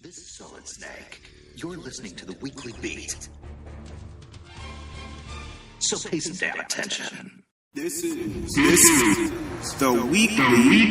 This is Solid Snake. You're listening to the Weekly Beat. So pay some damn attention. This is the Weekly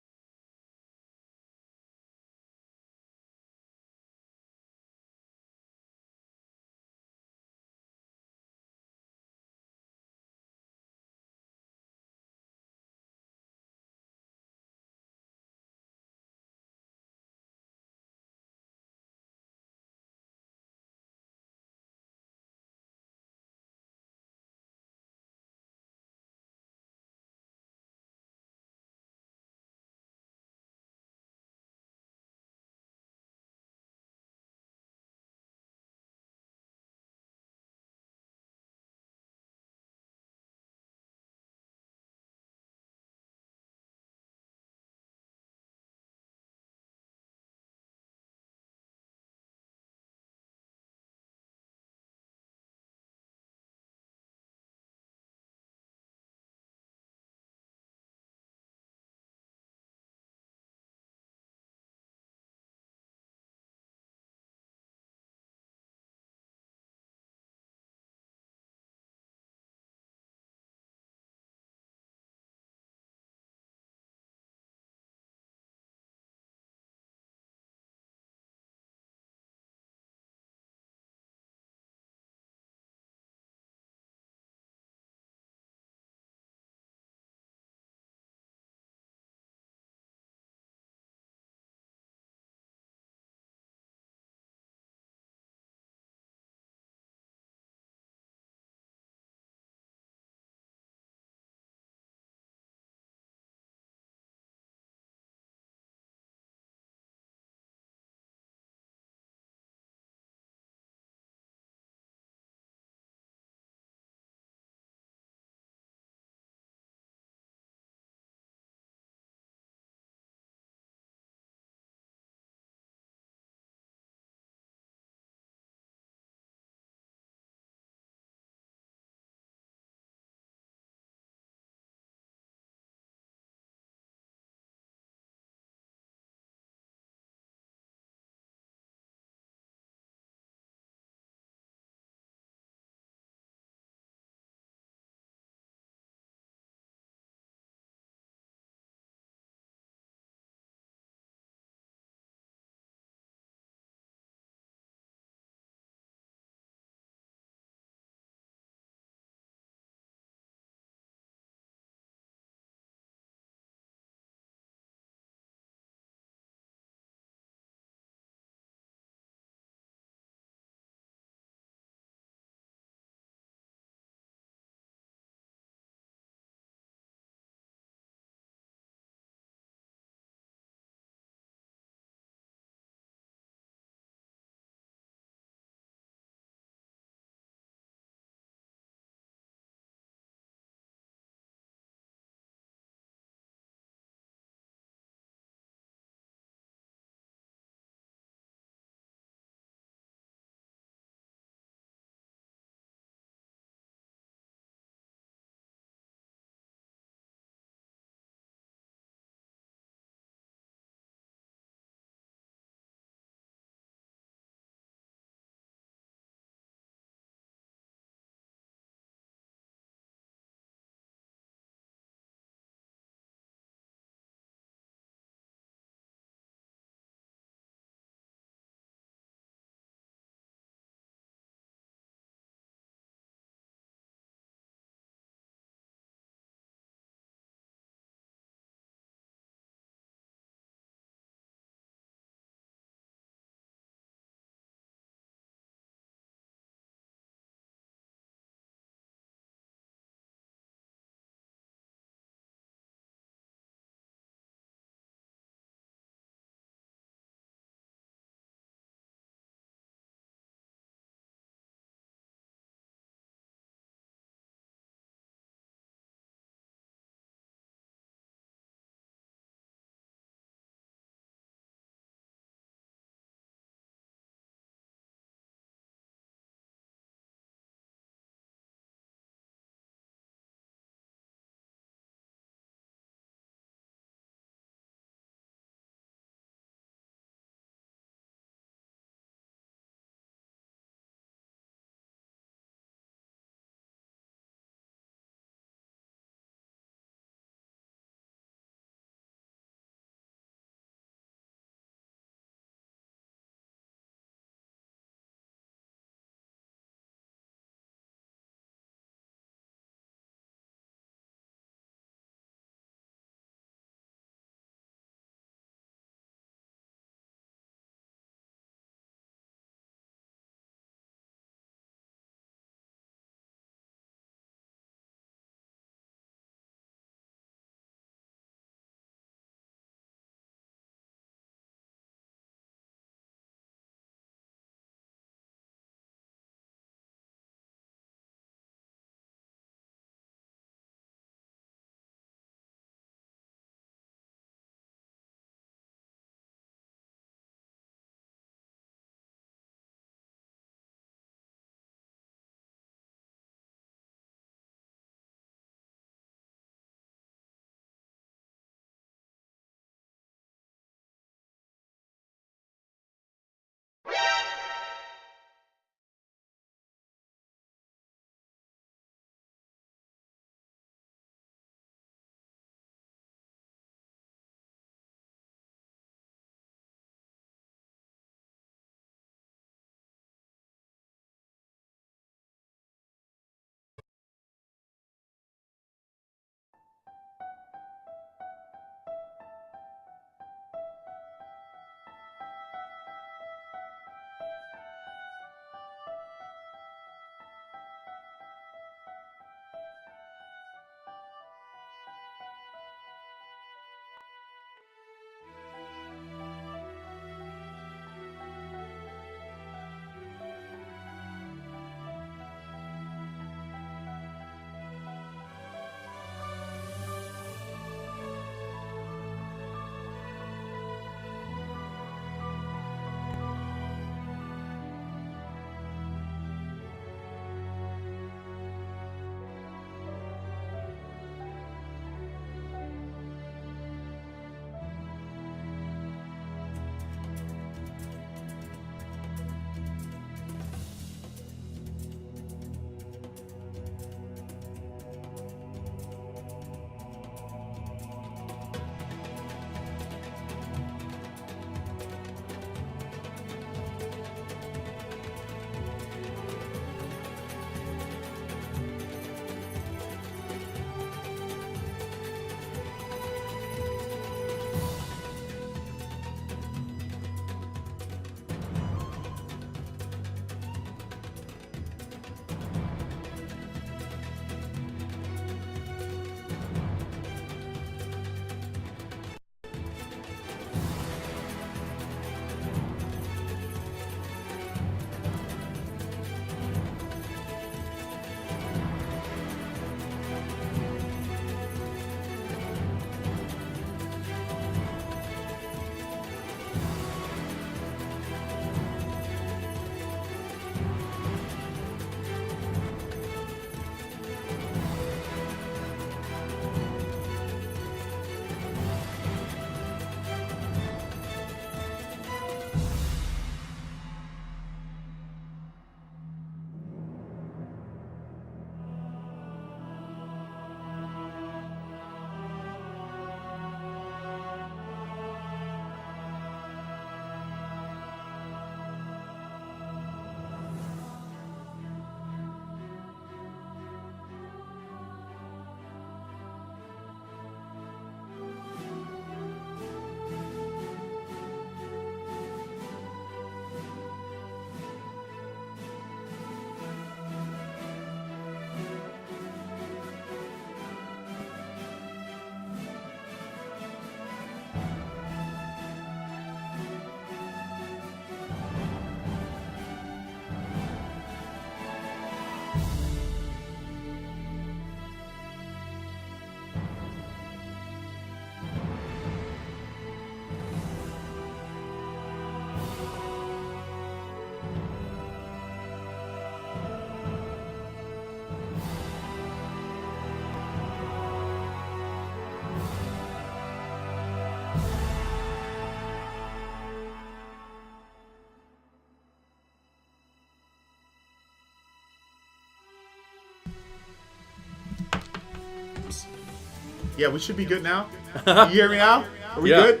Yeah, we should be good now. You hear me now? Are we good?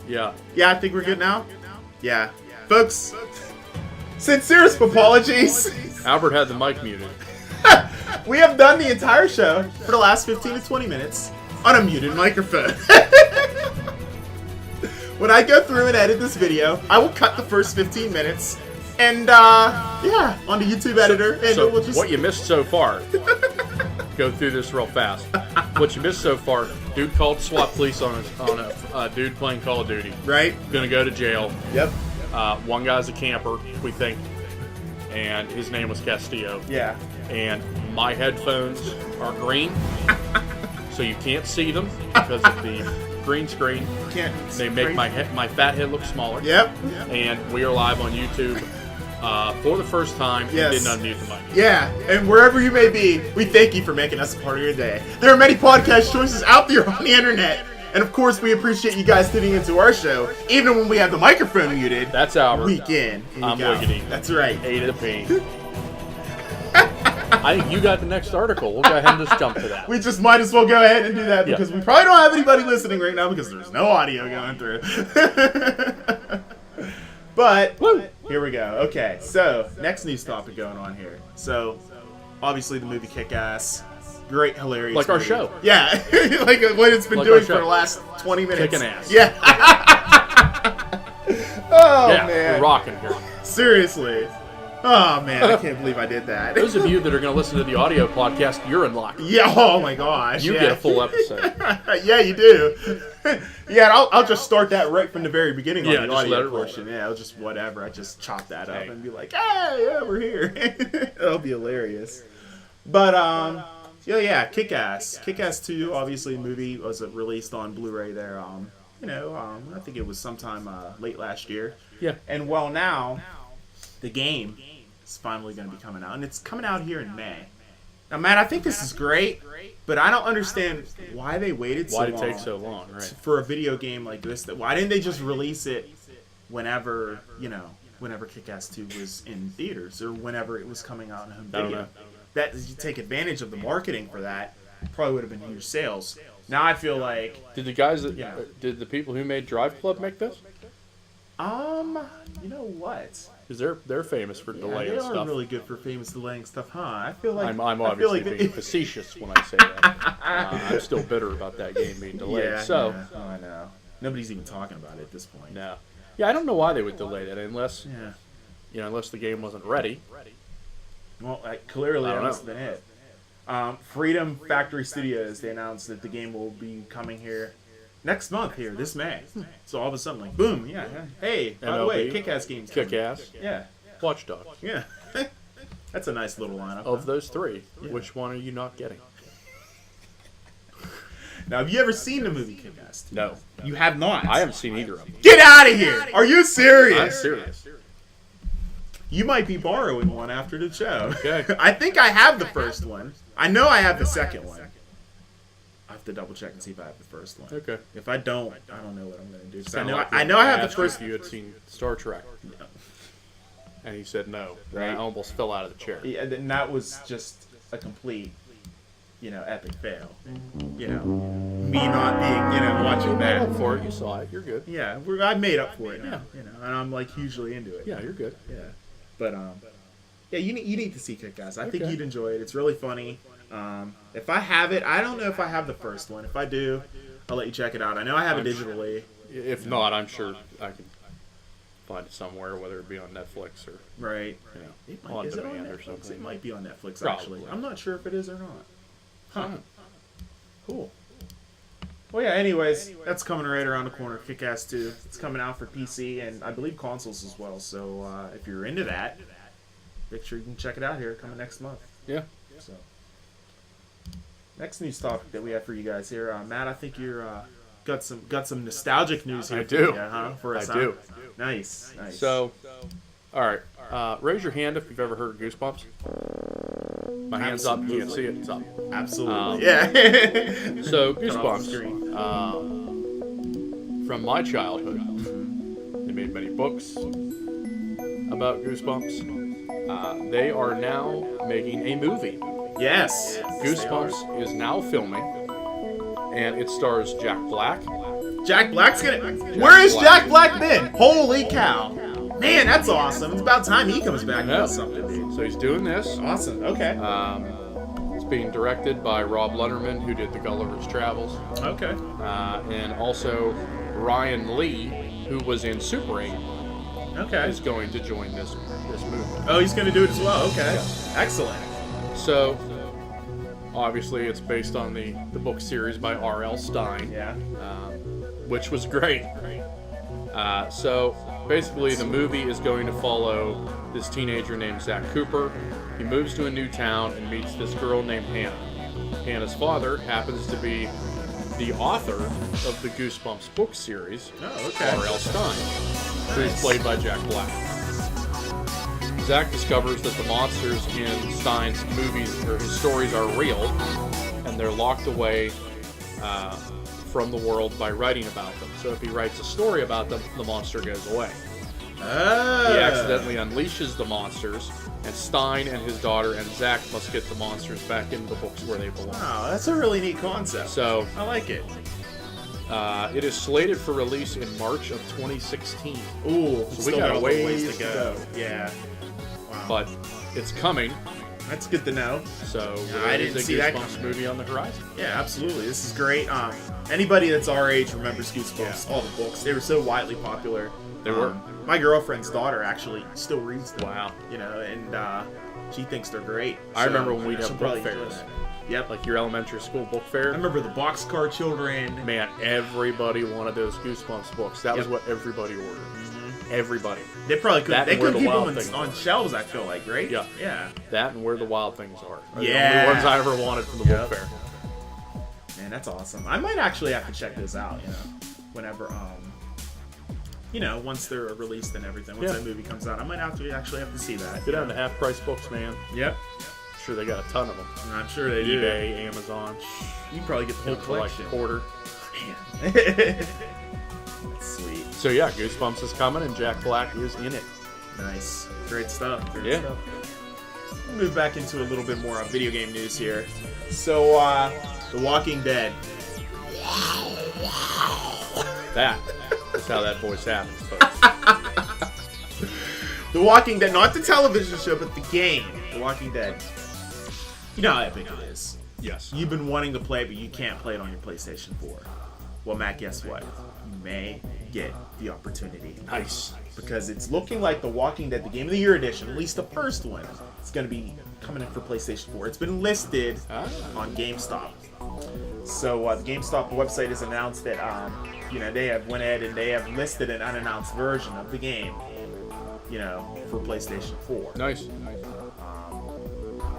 Yeah. Yeah, I think we're good now. Yeah. Folks, sincerest apologies. Albert had the mic muted. We have done the entire show for the last 15 to 20 minutes on a muted microphone. When I go through and edit this video, I will cut the first 15 minutes and, yeah, on the YouTube editor. And So we'll just... what you missed so far, go through this real fast. What you missed so far, dude called SWAT police on a dude playing Call of Duty. Right? Gonna go to jail. Yep. One guy's a camper, we think, and his name was Castillo. Yeah. And my headphones are green, so you can't see them because of the green screen. Can't. They make my fat head look smaller. Yep. And we are live on YouTube for the first time. Yes. And did not mute the mic. Yeah, and wherever you may be, we thank you for making us a part of your day. There are many podcast choices out there on the internet, and of course, we appreciate you guys tuning into our show, even when we have the microphone muted. That's Albert. Week in. I'm Wiggity. That's right. A to the P. I think you got the next article. We'll go ahead and just jump to that. We just might as well go ahead and do that because we probably don't have anybody listening right now because there's no audio going through. But here we go. Okay, so next news topic going on here. So obviously the movie Kick-Ass, great, hilarious, Like our movie. show. Yeah, like what it's been Like doing our for show. the last 20 minutes. Kicking ass. Yeah. Oh Yeah, man, we're rocking here. seriously. Oh man, I can't believe I did that. Those of you that are going to listen to the audio podcast, you're in luck. Yeah. Oh my gosh. You yeah. get a full episode. Yeah, you do. Yeah, I'll just start that right from the very beginning Yeah, on the just let audio it roll. portion. Yeah, I'll just whatever. I just chop that up Hey. and be like, hey, yeah, we're here. That'll be hilarious. But yeah, Kick-Ass. Kick-Ass 2, obviously, movie was released on Blu-ray there. I think it was sometime late last year. Yeah. And well, now the game is finally going to be coming out, and it's coming out here in May. Now, Matt, I think this is great, but I don't understand why they waited so Why long. did it take so long, right? For a video game like this? Why didn't they just release it whenever Kick-Ass 2 was in theaters or whenever it was coming out on home I don't video? know. That you take advantage of the marketing for that, probably would have been huge sales. Now I feel like, Did the guys that Yeah. did the people who made Drive Club make this? you know what? Because they're famous for Yeah, delaying they are stuff. really good for famous delaying stuff, huh? I feel like I'm I feel obviously like being facetious when I say that. I'm still bitter about that game being delayed. Yeah, so yeah. Oh, I know. Nobody's even talking about it at this point. no, yeah, I don't know why they would delay that unless Yeah. unless the game wasn't ready. Well, clearly I that don't must have been it. Freedom Factory Studios, they announced that the game will be coming here next month here, this May. So all of a sudden, like, boom, yeah. Hey, by the way, MLB, Kick-Ass games coming. Kick-Ass, Yeah, Watch Dogs. yeah. That's a nice little lineup. Of those three, which one are you not getting? Now, have you ever seen the movie Kick-Ass? No, You have not. I haven't seen either of them. Get out of here! Are you serious? I'm serious. You might be borrowing one after the show. Okay. I think I have the first one. I know I have the second one. I have to double check and see if I have the first one. Okay. If I don't know what I'm gonna do. 'Cause I Sounded know like I know I have the asked you first. If you had seen Star Trek, and he said no, and I Right. almost fell out of the chair. Yeah, and that was just a complete, epic fail. Me not being, watching Made up that. for it. You saw it. You're good. Yeah, I made up for it now. And I'm like hugely into it. Yeah, you're good. Yeah, but yeah, you need to see Kick-Ass. I think Okay. you'd enjoy it. It's really funny. If I have it, I don't know if I have the first one. If I do, I'll let you check it out. I know I have it I'm digitally. If not, I'm sure I can find it somewhere, whether it be on Netflix or Right. you know, It on is it on demand or Netflix? something. It might be on Netflix, Probably. actually. I'm not sure if it is or not. Huh. Hmm. Cool. Well, yeah, anyways, that's coming right around the corner. Kick-Ass 2. It's coming out for PC and I believe consoles as well. So if you're into that, make sure you can check it out here coming next month. Yeah. So, next news topic that we have for you guys here, Matt. I think you're got some nostalgic news here. I do. For you, huh? For us, I huh? do. Nice. So, all right. Raise your hand if you've ever heard Goosebumps. My hand's up. You can't see it. It's up. Absolutely. Yeah. So Cut off the screen. Goosebumps, from my childhood, they made many books about Goosebumps. They are now making a movie. Yes. Goosebumps is now filming, and it stars Jack Black. Jack Black's gonna. Where has Jack Black been? Holy cow! Man, that's awesome. It's about time he comes back and Yeah. does something, dude. So he's doing this. Awesome. Okay. It's being directed by Rob Letterman, who did the Gulliver's Travels, Okay. and also Ryan Lee, who was in Super 8, Okay. is going to join this movie. Oh, he's gonna do it as well. Okay. Excellent. So, obviously, it's based on the book series by R.L. Stein, Yeah. which was great. So, basically, the movie is going to follow this teenager named Zach Cooper. He moves to a new town and meets this girl named Hannah. Hannah's father happens to be the author of the Goosebumps book series, Oh, okay. R.L. Stein, who's Nice. played by Jack Black. Zach discovers that the monsters in Stein's movies or his stories are real, and they're locked away from the world by writing about them. So if he writes a story about them, the monster goes away. Oh. He accidentally unleashes the monsters, and Stein and his daughter and Zach must get the monsters back into the books where they belong. Wow, that's a really neat concept. So I like it. it is slated for release in March of 2016, Ooh, we still got got a a ways ways to to go. go. Yeah. Wow. but it's coming. That's good to know. So I there is didn't a see that Goosebumps coming. movie on the horizon. Yeah, absolutely. This is great. Anybody that's our age remembers Goosebumps, all the books. They were so widely popular. They were. My girlfriend's daughter actually still reads them. Wow. You know, and she thinks they're great. I remember when we'd she'll have probably book enjoy fairs. that. Yep. Like your elementary school book fair. I remember the Boxcar Children. Man, everybody wanted those Goosebumps books. That was Yep. what everybody ordered. Everybody. They probably could. That They and Where could the keep Wild them Things on Are. shelves. I feel like, right? Yeah. Yeah. That and Where the Wild Things Are. The Yeah. only ones I ever wanted from the Yep. book fair. Man, that's awesome. I might actually have to check those out. You know, whenever once they're released and everything, once Yeah. that movie comes out, I might have to see that. Go down to Half Price Books, man. Yep. I'm sure they got a ton of them. I'm sure they do. eBay, Amazon. You can probably get the whole For like a collection. quarter. Man. That's sweet. So yeah, Goosebumps is coming and Jack Black is in it. Nice. Great stuff. Great Yeah. stuff. We'll move back into a little bit more video game news here. So, The Walking Dead. That's how that voice happens, folks. The Walking Dead, not the television show, but the game. The Walking Dead. You know how epic it is. Yes. You've been wanting to play it, but you can't play it on your PlayStation 4. Well, Matt, guess what? You may get the opportunity. Nice. Because it's looking like The Walking Dead, the Game of the Year edition, at least the first one, is going to be coming in for PlayStation 4. It's been listed on GameStop. So the GameStop website has announced that they have went ahead and they have listed an unannounced version of the game, for PlayStation 4. Nice.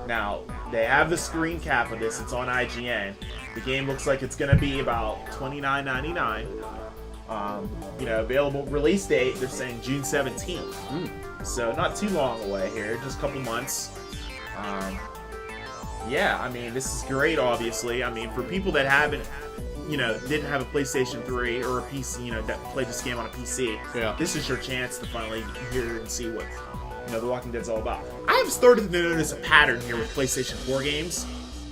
Now, they have the screen cap of this. It's on IGN. The game looks like it's going to be about $29.99. Available release date, they're saying June 17th. So not too long away here, just a couple months. This is great, obviously. For people that haven't, didn't have a PlayStation 3 or a PC, that played this game on a PC, Yeah. this is your chance to finally hear and see what, The Walking Dead's all about. I have started to notice a pattern here with PlayStation 4 games.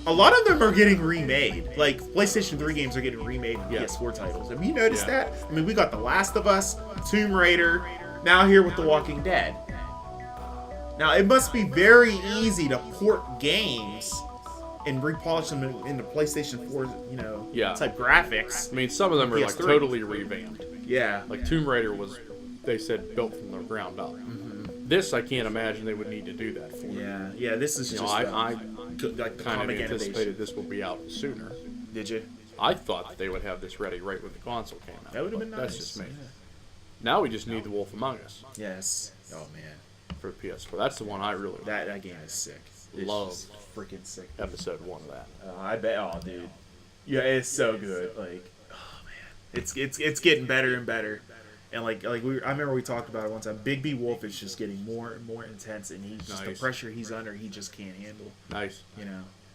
A lot of them are getting remade. Like, PlayStation 3 games are getting remade in Yeah. PS4 titles. Have you noticed Yeah. that? We got The Last of Us, Tomb Raider, now here with The Walking Dead. Now, it must be very easy to port games and repolish them into PlayStation 4, Yeah. type graphics. I mean, some of them are like PS3. totally revamped. Yeah. Like Tomb Raider was, they said, built from the ground up. This, I can't imagine they would need to do that for. Yeah, this is You know, just I like the kind of comic anticipated animation. this would be out sooner. Did you? I thought that they would have this ready right when the console came out. That would have been but nice. That's just me. Yeah. Now we just need The Wolf Among Us Yes. Oh man, for the PS4. That's the one I really like. that game is sick. It's Love just freaking sick. Episode 1 of that. I bet. Oh, dude. Yeah, it's so good. Like, oh man, it's getting better and better. And I remember we talked about it one time. Big B Wolf is just getting more and more intense, and he's just Nice. the pressure he's under, he just can't handle. Nice.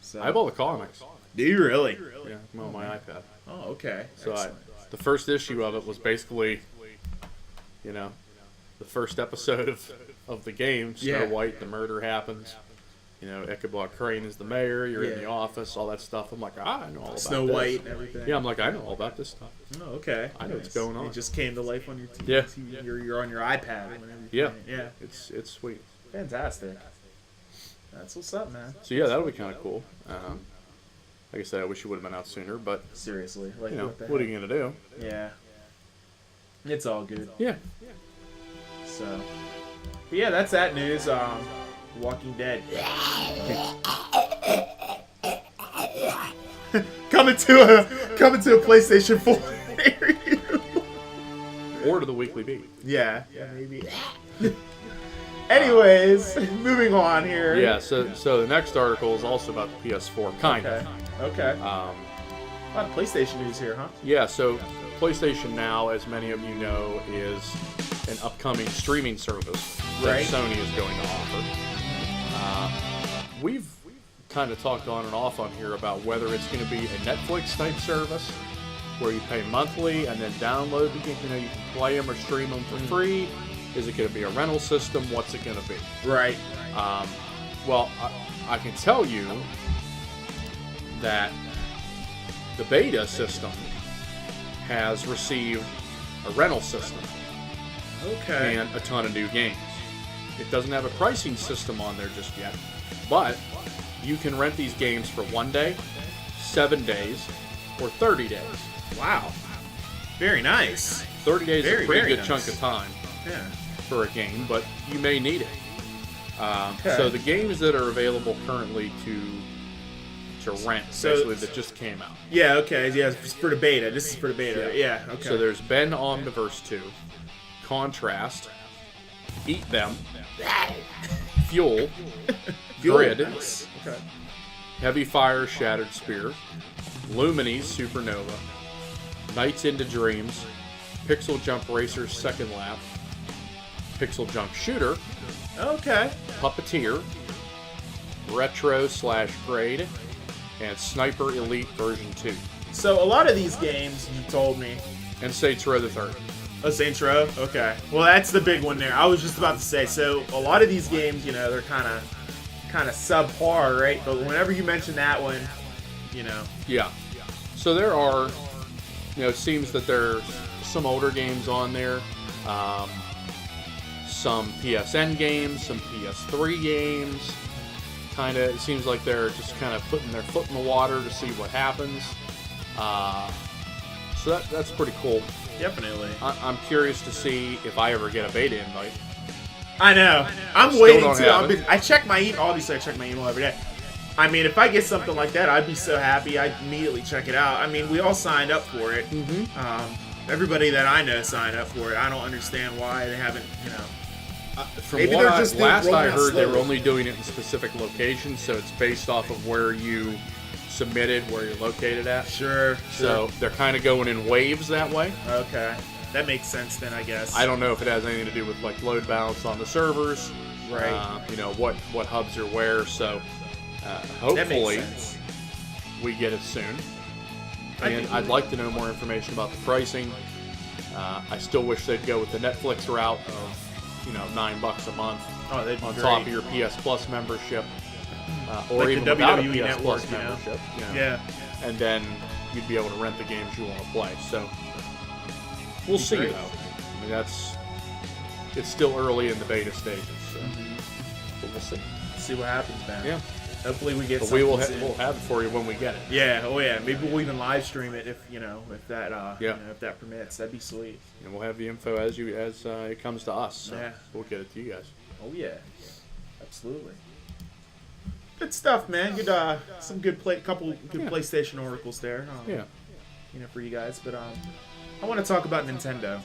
So I have all the comics. Do you really? Yeah, I'm on my iPad. Oh, okay. So Excellent. the first issue of it was basically, the first episode of the game. Snow Yeah. White, the murder happens. You know, Ichabod Crane is the mayor. You're in Yeah. the office, all that stuff. I'm like, I know all about Snow this. White and everything. Yeah, I'm like, I know all about this stuff. Oh, okay. I know what's Nice. going on. It just came to life on your TV. Yeah. You're on your iPad. Or whenever you Yeah. play it. Yeah. It's sweet. Fantastic. That's what's up, man. So yeah, that'll be kind of cool. Like I said, I wish it would have been out sooner, but Seriously. Like, you know, the what are heck? you gonna do? Yeah. It's all good. Yeah. So. But yeah, that's that news. Walking Dead. coming to a PlayStation 4 near you. Or to the Weekly Beat. Yeah, maybe. Anyways, moving on here. Yeah. So the next article is also about the PS4, kind of. Okay. A Um, lot of PlayStation news here, huh? Yeah, so PlayStation Now, as many of you know, is an upcoming streaming service that Right. Sony is going to offer. We've kind of talked on and off on here about whether it's going to be a Netflix type service where you pay monthly and then download the game. You know, you can play them or stream them for free. Is it going to be a rental system? What's it going to be? Right. Well, I can tell you that the beta system has received a rental system Okay. and a ton of new games. It doesn't have a pricing system on there just yet, but you can rent these games for 1 day, 7 days, or 30 days. Wow. Very nice. 30 days is Very, a pretty very good chunk nice. of time Yeah. for a game, but you may need it. Okay. So the games that are available currently to rent, So- basically, that just came out. Yeah, okay. Yeah, it's for the beta. This is for the beta. Yeah, okay. So there's Ben Omniverse 2, Contrast, Eat Them, Fuel, Grid, Nice. Okay. Heavy Fire Shattered Spear, Lumines Supernova, Nights into Dreams, Pixel Jump Racer's Second Lap, Pixel Jump Shooter, Okay. Puppeteer, Retro/Grade, and Sniper Elite version 2. So a lot of these games, you told me. And Saints Row the Third. Oh, Saints Row? Okay. Well, that's the big one there. I was just about to say, so a lot of these games, you know, they're kind of subpar, right? But whenever you mention that one, you know. Yeah. So there are, you know, it seems that there's some older games on there, some PSN games, some PS3 games. It seems like they're just kind of putting their foot in the water to see what happens. So that's pretty cool. Definitely. I'm curious to see if I ever get a beta invite. I know. I'm Still waiting don't to. have it. I check my email. Obviously, I check my email every day. I mean, if I get something like that, I'd be so happy. I'd immediately check it out. I mean, we all signed up for it. Mm-hmm. Everybody that I know signed up for it. I don't understand why they haven't, you know. From Maybe what they're just last rolling I out heard, they were slowly. only doing it in specific locations, so it's based off of where you submitted, where you're located at. Sure. So they're kind of going in waves that way. Okay. That makes sense then, I guess. I don't know if it has anything to do with like load balance on the servers, Right. You know what hubs are where. So That hopefully makes sense. we get it soon. I And think I'd like to know more information about the pricing. I still wish they'd go with the Netflix route of, you know, $9 a month Oh, they'd be on great. top of your PS Plus membership, or Like the even without a WWE PS Network, Plus you know? membership. You know? Yeah. And then you'd be able to rent the games you want to play. So we'll see, great. though. I mean, it's still early in the beta stages, so but we'll see. See what happens, man. Yeah, Hopefully we get but something we will soon. we'll have it for you when we get it. Yeah, oh yeah. Maybe we'll even live stream it if that Yeah. if that permits. That'd be sweet. And we'll have the info as it comes to us. So Yeah. we'll get it to you guys. Oh yeah. Absolutely. Good stuff, man. Good some good couple good Yeah. PlayStation oracles there. Yeah. For you guys, but I want to talk about Nintendo.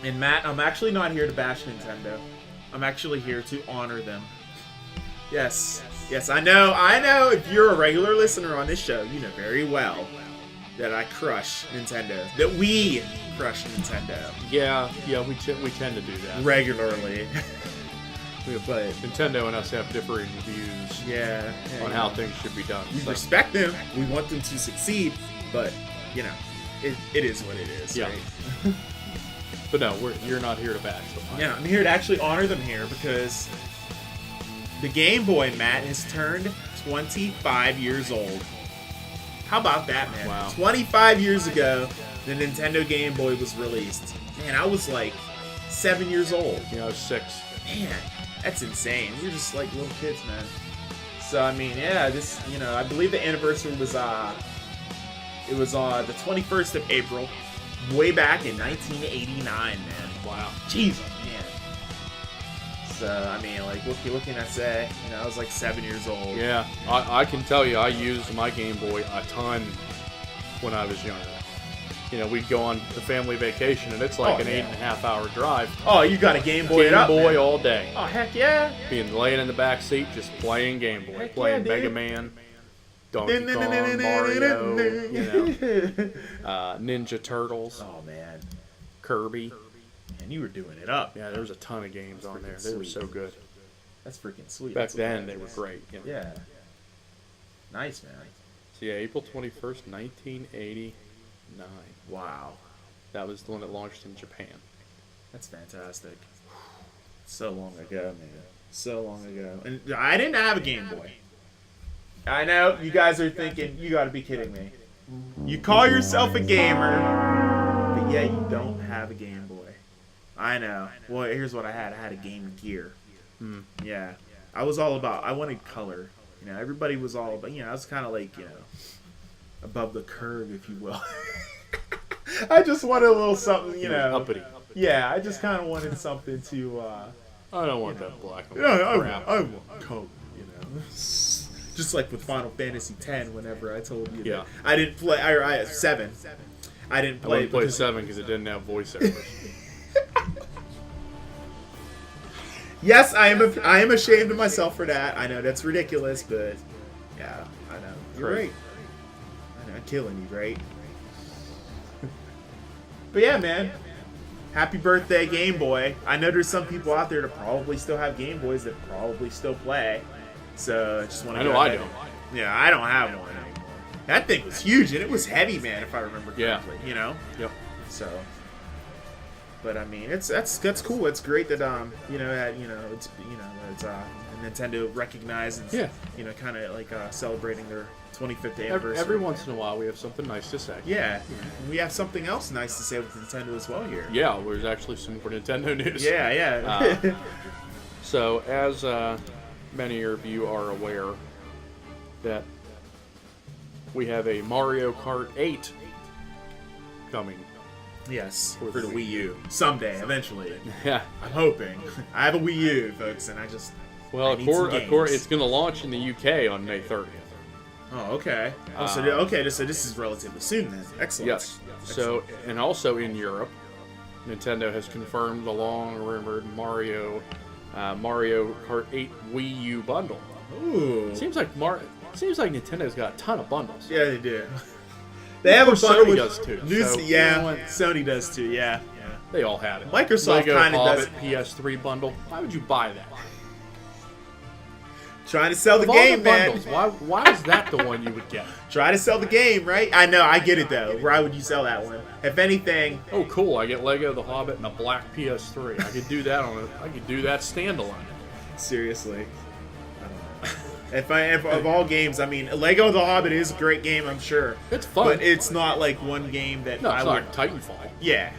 And Matt, I'm actually not here to bash Nintendo. I'm actually here to honor them. Yes. Yes, I know. If you're a regular listener on this show, you know very well that I crush Nintendo. That we crush Nintendo Yeah, we tend to do that. regularly. But Nintendo and us have differing views yeah, on how things should be done. we So, respect them. We want them to succeed, but it is what it is. Yeah. Right? but no, you're not here to bash them. Yeah, I'm here to actually honor them here because The Game Boy, Matt, has turned 25 years old. How about that, man? Wow. 25 years ago, the Nintendo Game Boy was released. Man, I was like 7 years old. You know, 6. Man, that's insane. We're just like little kids, man. So, I mean, yeah, this, you know, I believe the anniversary was, it was on the 21st of April, way back in 1989, man. Wow. Jesus, man. So, I mean, like, what can I say? You know, I was like 7 years old. Yeah, I can tell you, I used my Game Boy a ton when I was younger. You know, we'd go on the family vacation, and it's like Oh, an yeah. 8.5-hour drive. Oh, you got a Game Boy it Game up, Boy man. all day. Oh, heck yeah. Being laying in the back seat, just playing Game Boy, Heck playing yeah, Mega dude. Man, Donkey Kong, Mario, you know, Ninja Turtles, Oh, man. Kirby. And you were doing it up. Yeah, there was a ton of games on there. freaking They were sweet. so good. That's freaking sweet. Back That's what then, that they were is. great. You know. Yeah. Nice, man. So yeah, April 21st, 1989. Wow. That was the one that launched in Japan. That's fantastic. So long ago, man. So long ago. And I didn't have a Game Boy. I know, you guys are thinking, you gotta be kidding me. You call yourself a gamer, but yeah, you don't have a Game Boy. I know. Well, here's what I had. I had a Game Gear. Yeah. I was all about, I wanted color. You know, everybody was all about, you know, I was kind of like, you know, above the curve, if you will. I just wanted a little something, you know. Uppity. Yeah, I just kind of wanted something to, I don't want that black and yeah, white crap. I want color, you know. Just like with Final Fantasy X, whenever I told you Yeah. that I didn't play, I had 7. I didn't I play wouldn't play because- 7 because it didn't have voiceovers. Yes, I am ashamed of myself for that. I know that's ridiculous, but yeah, I know. You're Right. right. I know, I'm killing you, right? But yeah, man. Happy birthday, Game Boy. I know there's some people out there that probably still have Game Boys that probably still play. So I just want to I know I don't. Yeah, I don't have one anymore. That thing was huge, and it was heavy, man, if I remember Yeah. correctly. You know? Yep. So, but I mean, that's cool. It's great that you know that it's Nintendo recognized and Yeah. you know kind of like celebrating their 25th anniversary. Every once in a while, we have something nice to say. Yeah, and we have something else nice to say with Nintendo as well here. Yeah, there's actually some more Nintendo news. Yeah, yeah. So, as many of you are aware, that we have a Mario Kart 8 coming. Yes, For for the the Wii Wii U someday, eventually. Yeah. I'm hoping. I have a Wii U, folks, and I just Well, I of need some course, games. it's going to launch in the UK on May 30th. Oh, okay. Oh, so so this is relatively soon then. Excellent. Yes. So, and also in Europe, Nintendo has confirmed the long-rumored Mario Kart 8 Wii U bundle. Ooh. Seems like Nintendo's got a ton of bundles. Yeah, they do. They have a course, bundle Sony with does too, New, so, yeah, you know what? Sony does too. Yeah. They all had it. Microsoft Lego kinda does Hobbit PS3 bundle. Why would you buy that? Trying to sell the Of all game, the man. bundles, why is that the one you would get? Try to sell the game, right? I know, I get it though. Why would you sell that one? If anything, Oh, cool! I get Lego The Hobbit and a black PS3. I could do that I could do that standalone. seriously. I don't know. If of all games, I mean, Lego The Hobbit is a great game, I'm sure. It's fun. But it's not like one game that No, I it's would. not like Titanfall. Yeah.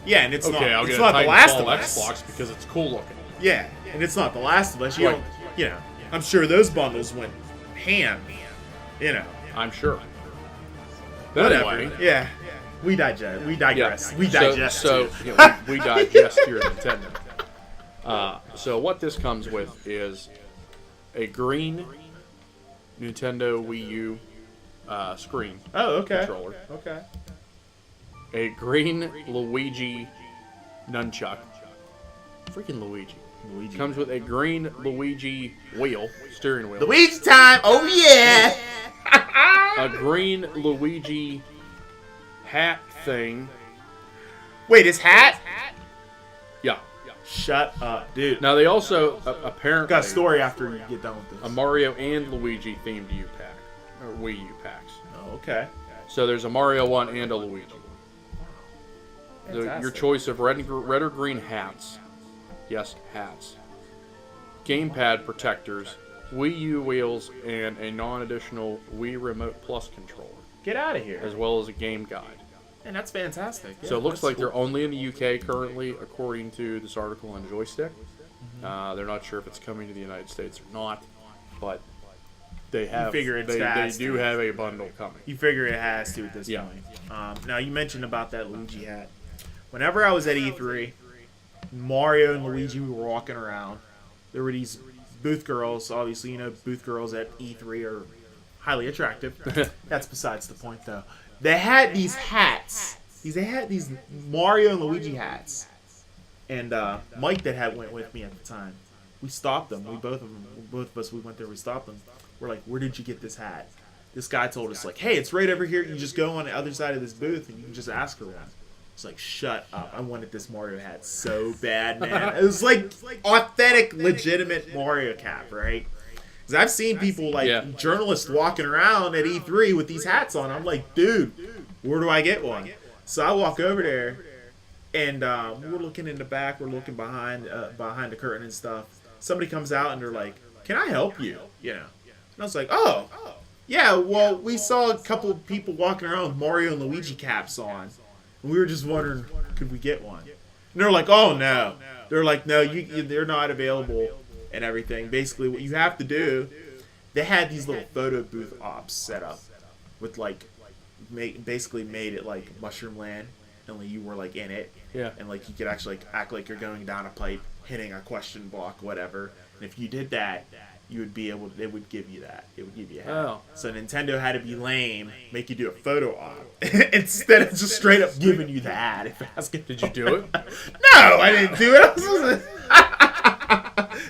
Yeah, and it's Okay, I'll not. get It's a not The Last Titanfall of Us. Xbox because it's cool looking. Yeah, and it's not The Last of Us. You Right. don't. You know, I'm sure those bundles went ham. You know. I'm sure. But Whatever. anyway, Yeah. We digest. We digress. We So- digest. So, too. you know, we digest your Nintendo. So what this comes with is a green Nintendo Wii U screen Oh, okay. controller, Okay. a green Luigi nunchuck. Freaking Luigi. Luigi. Comes with a green Luigi wheel, steering wheel. Luigi time. Oh yeah. A green Luigi hat thing. Wait, his hat? Yeah. Shut up, dude. Now they also apparently Got a story after you get done with a this. Mario and Luigi themed U pack or Wii U packs. Oh, okay. So there's a Mario one and a Luigi. So your Fantastic. choice of red or green hats. Yes, hats. gamepad protectors, Wii U wheels, and a non-additional Wii Remote Plus controller, Get out of here. as well as a game guide. And that's fantastic. Yeah, So it looks that's like cool. they're only in the UK currently, according to this article on Joystick. They're not sure if it's coming to the United States or not, but they have. figure it's they fast. do have a bundle coming. You figure it has to at this Yeah. point. Now, you mentioned about that Luigi hat. Whenever I was at E3, Mario and Luigi were walking around. There were these booth girls. Obviously, you know, booth girls at E3 are highly attractive. That's besides the point, though. They had these hats. They had these Mario and Luigi hats. And Mike went with me at the time. We stopped them. Both of us, we went there. We stopped them. We're like, "Where did you get this hat?" This guy told us, like, "Hey, it's right over here. You just go on the other side of this booth and you can just ask for one." It's like, shut up. I wanted this Mario hat so bad, man. It was like authentic, legitimate Mario cap, right? Because I've seen people, like, journalists walking around at E3 with these hats on. I'm like, dude, where do I get one? So I walk over there, and we're looking in the back. We're looking behind the curtain and stuff. Somebody comes out, and they're like, "Can I help you?" You know. And I was like, "Oh, yeah, well, we saw a couple of people walking around with Mario and Luigi caps on. And we were just wondering, could we get one?" And they're like, "Oh, no." They're like, "No, they're not available," and everything. Basically, what you have to do, they had these little photo booth ops set up with, like, basically made it like Mushroom Land, only you were, like, in it. Yeah. And, like, you could actually, like, act like you're going down a pipe, hitting a question block, whatever. And if you did that, you would be able to, they would give you that. It would give you a hat. Oh. So Nintendo had to be lame, make you do a photo op, instead of just straight up giving you the hat. If asking Did you do it? No, I didn't do it.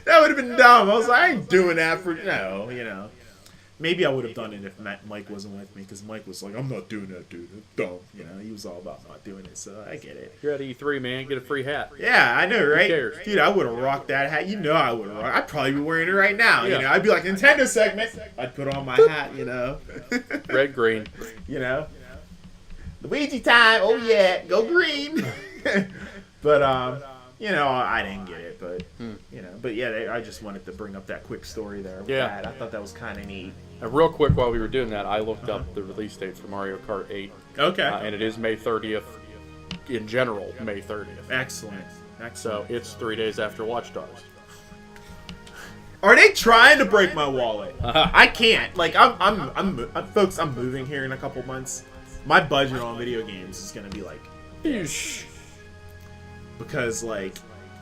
That would have been dumb. I was like, I ain't doing that for, no, you know. Maybe I would have done it if Mike wasn't with me, because Mike was like, "I'm not doing that, dude. It's dumb." You know, he was all about not doing it, so I get it. You're at E3, man. Get a free hat. Yeah, I know, right? cares? Dude, I would have rocked that hat. You know I would have rocked. I'd probably be wearing it right now. Yeah. You know, I'd be like, Nintendo segment. I'd put on my hat, you know. Red, green. You know. Luigi time. Oh, yeah. Go green. But, you know, I didn't get it. But, you know. But, yeah, I just wanted to bring up that quick story there with Yeah. that. I thought that was kind of neat. And real quick, while we were doing that, I looked up the release date for Mario Kart 8. Okay. And it is May 30th. In general, May 30th. Excellent. So Excellent. it's 3 days after Watch Dogs. Are they trying to break my wallet? I can't. Like, I'm folks, I'm moving here in a couple months. My budget on video games is gonna be like, Eesh. because like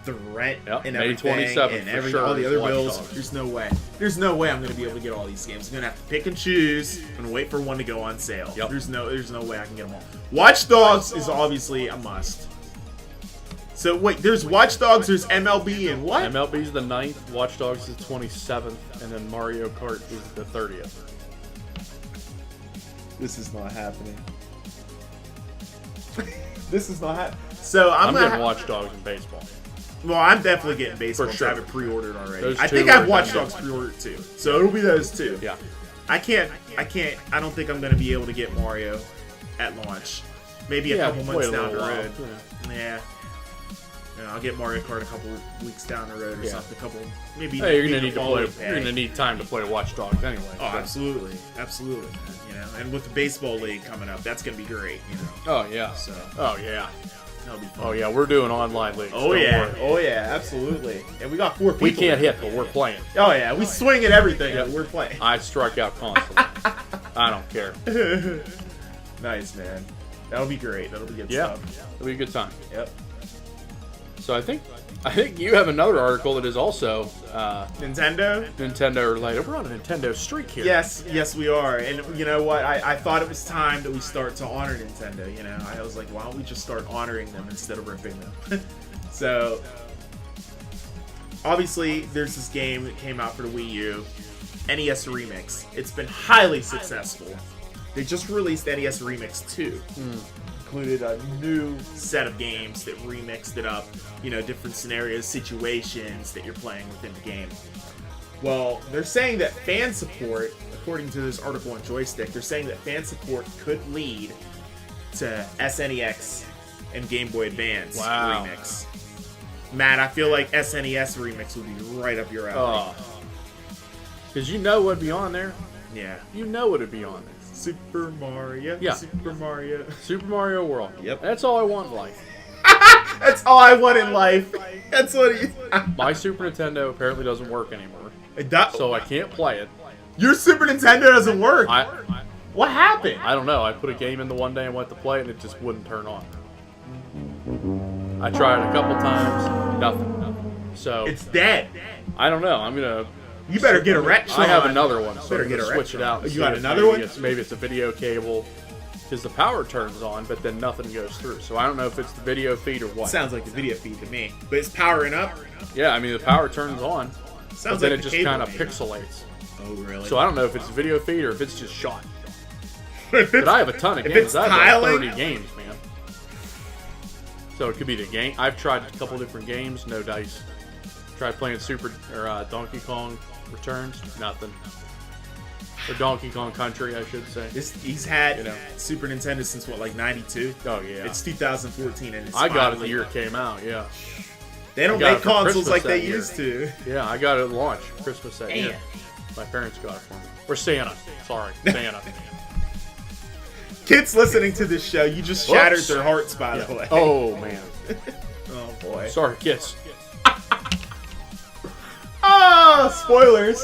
the rent Yep, and May everything 27th and for sure all the is other Watch bills. Dogs. There's no way. There's no way I'm gonna be able to get all these games. I'm gonna have to pick and choose. I'm gonna wait for one to go on sale. Yep. There's no way I can get them all. Watch Dogs is obviously a must. So wait, there's Watch Dogs, there's MLB, and what? MLB's the 9th, Watch Dogs is the 27th, and then Mario Kart is the 30th. This is not happening. This is not happening. So I'm gonna getting Watch Dogs in baseball. Well, I'm definitely getting baseball. For For sure. I have it pre-ordered already. Those I two think I have are Watch done. Dogs pre-ordered too. So it'll be those two. Yeah. I don't think I'm gonna be able to get Mario at launch. Maybe a couple months wait a down the little while, road. Yeah. Yeah, I'll get Mario Kart a couple weeks down the road or Yeah. something. Maybe. Hey, you're maybe gonna need to follow play. pay. You're gonna need time to play Watch Dogs anyway. Oh, so. absolutely, absolutely. Man, you know, and with the baseball league coming up, that's gonna be great. You know, Oh yeah. so Oh yeah. that'll be fun. Oh yeah. We're doing online leagues. Oh Don't yeah, worry. oh yeah, absolutely. And we got 4 people. We can't in hit, it. but we're playing. Oh yeah, we swing at everything. Yep. But we're playing. I strike out constantly. I don't care. Nice, man. That'll be great. That'll be good Yeah. stuff. It'll be a good time. Yep. So I think you have another article that is also Nintendo. Nintendo related. We're on a Nintendo streak here. Yes, we are. And you know what? I thought it was time that we start to honor Nintendo. You know, I was like, why don't we just start honoring them instead of ripping them? So, obviously, there's this game that came out for the Wii U, NES Remix. It's been highly successful. They just released NES Remix 2. Included a new set of games that remixed it up, you know, different scenarios, situations that you're playing within the game. Well, they're saying that fan support, according to this article on Joystick, they're saying that fan support could lead to SNEX and Game Boy Advance Wow. remix. Matt, I feel like SNES remix would be right up your alley. Because you know what'd be on there. Yeah. You know what'd be on there. Super Mario. Yeah. Super Mario. Super Mario World. Yep. That's all I want in life. That's all I want in life. That's what he. My Super Nintendo apparently doesn't work anymore, So so I can't play it. your Super Nintendo doesn't work. What happened? I don't know. I put a game in the one day and went to play it, and it just wouldn't turn on. I tried it a couple times, nothing. So It's dead. I don't know. I'm gonna. You better get a Retron. I have another one, so Better I'm get gonna a switch it out. and You see got if another maybe one? Maybe it's a video cable, because the power turns on, but then nothing goes through. So I don't know if it's the video feed or what. Sounds like the video feed to me, but it's powering up. Yeah, I mean the power turns on, but Sounds then like it the just cable kind of maybe. pixelates. Oh really? So I don't know if it's video feed or if it's just shot. But I have a ton of If games. it's I have like tiling- 30 games, man. So it could be the game. I've tried a couple different games, no dice. Tried playing Donkey Kong Returns, nothing. Or Donkey Kong Country, I should say. He's had You know. Super Nintendo since what, like '92? Oh yeah, It's 2014, and it's I got it the finally- year it came out. Yeah, They don't I got make it for consoles Christmas like they that year. used to. yeah, I got it at launch, Christmas that year. Damn. My parents got it for me. Or Santa. Sorry, Santa. Kids listening to this show, you just shattered Whoops. their hearts, by the way. Oh man, Oh, boy. sorry, kids. Oh, spoilers.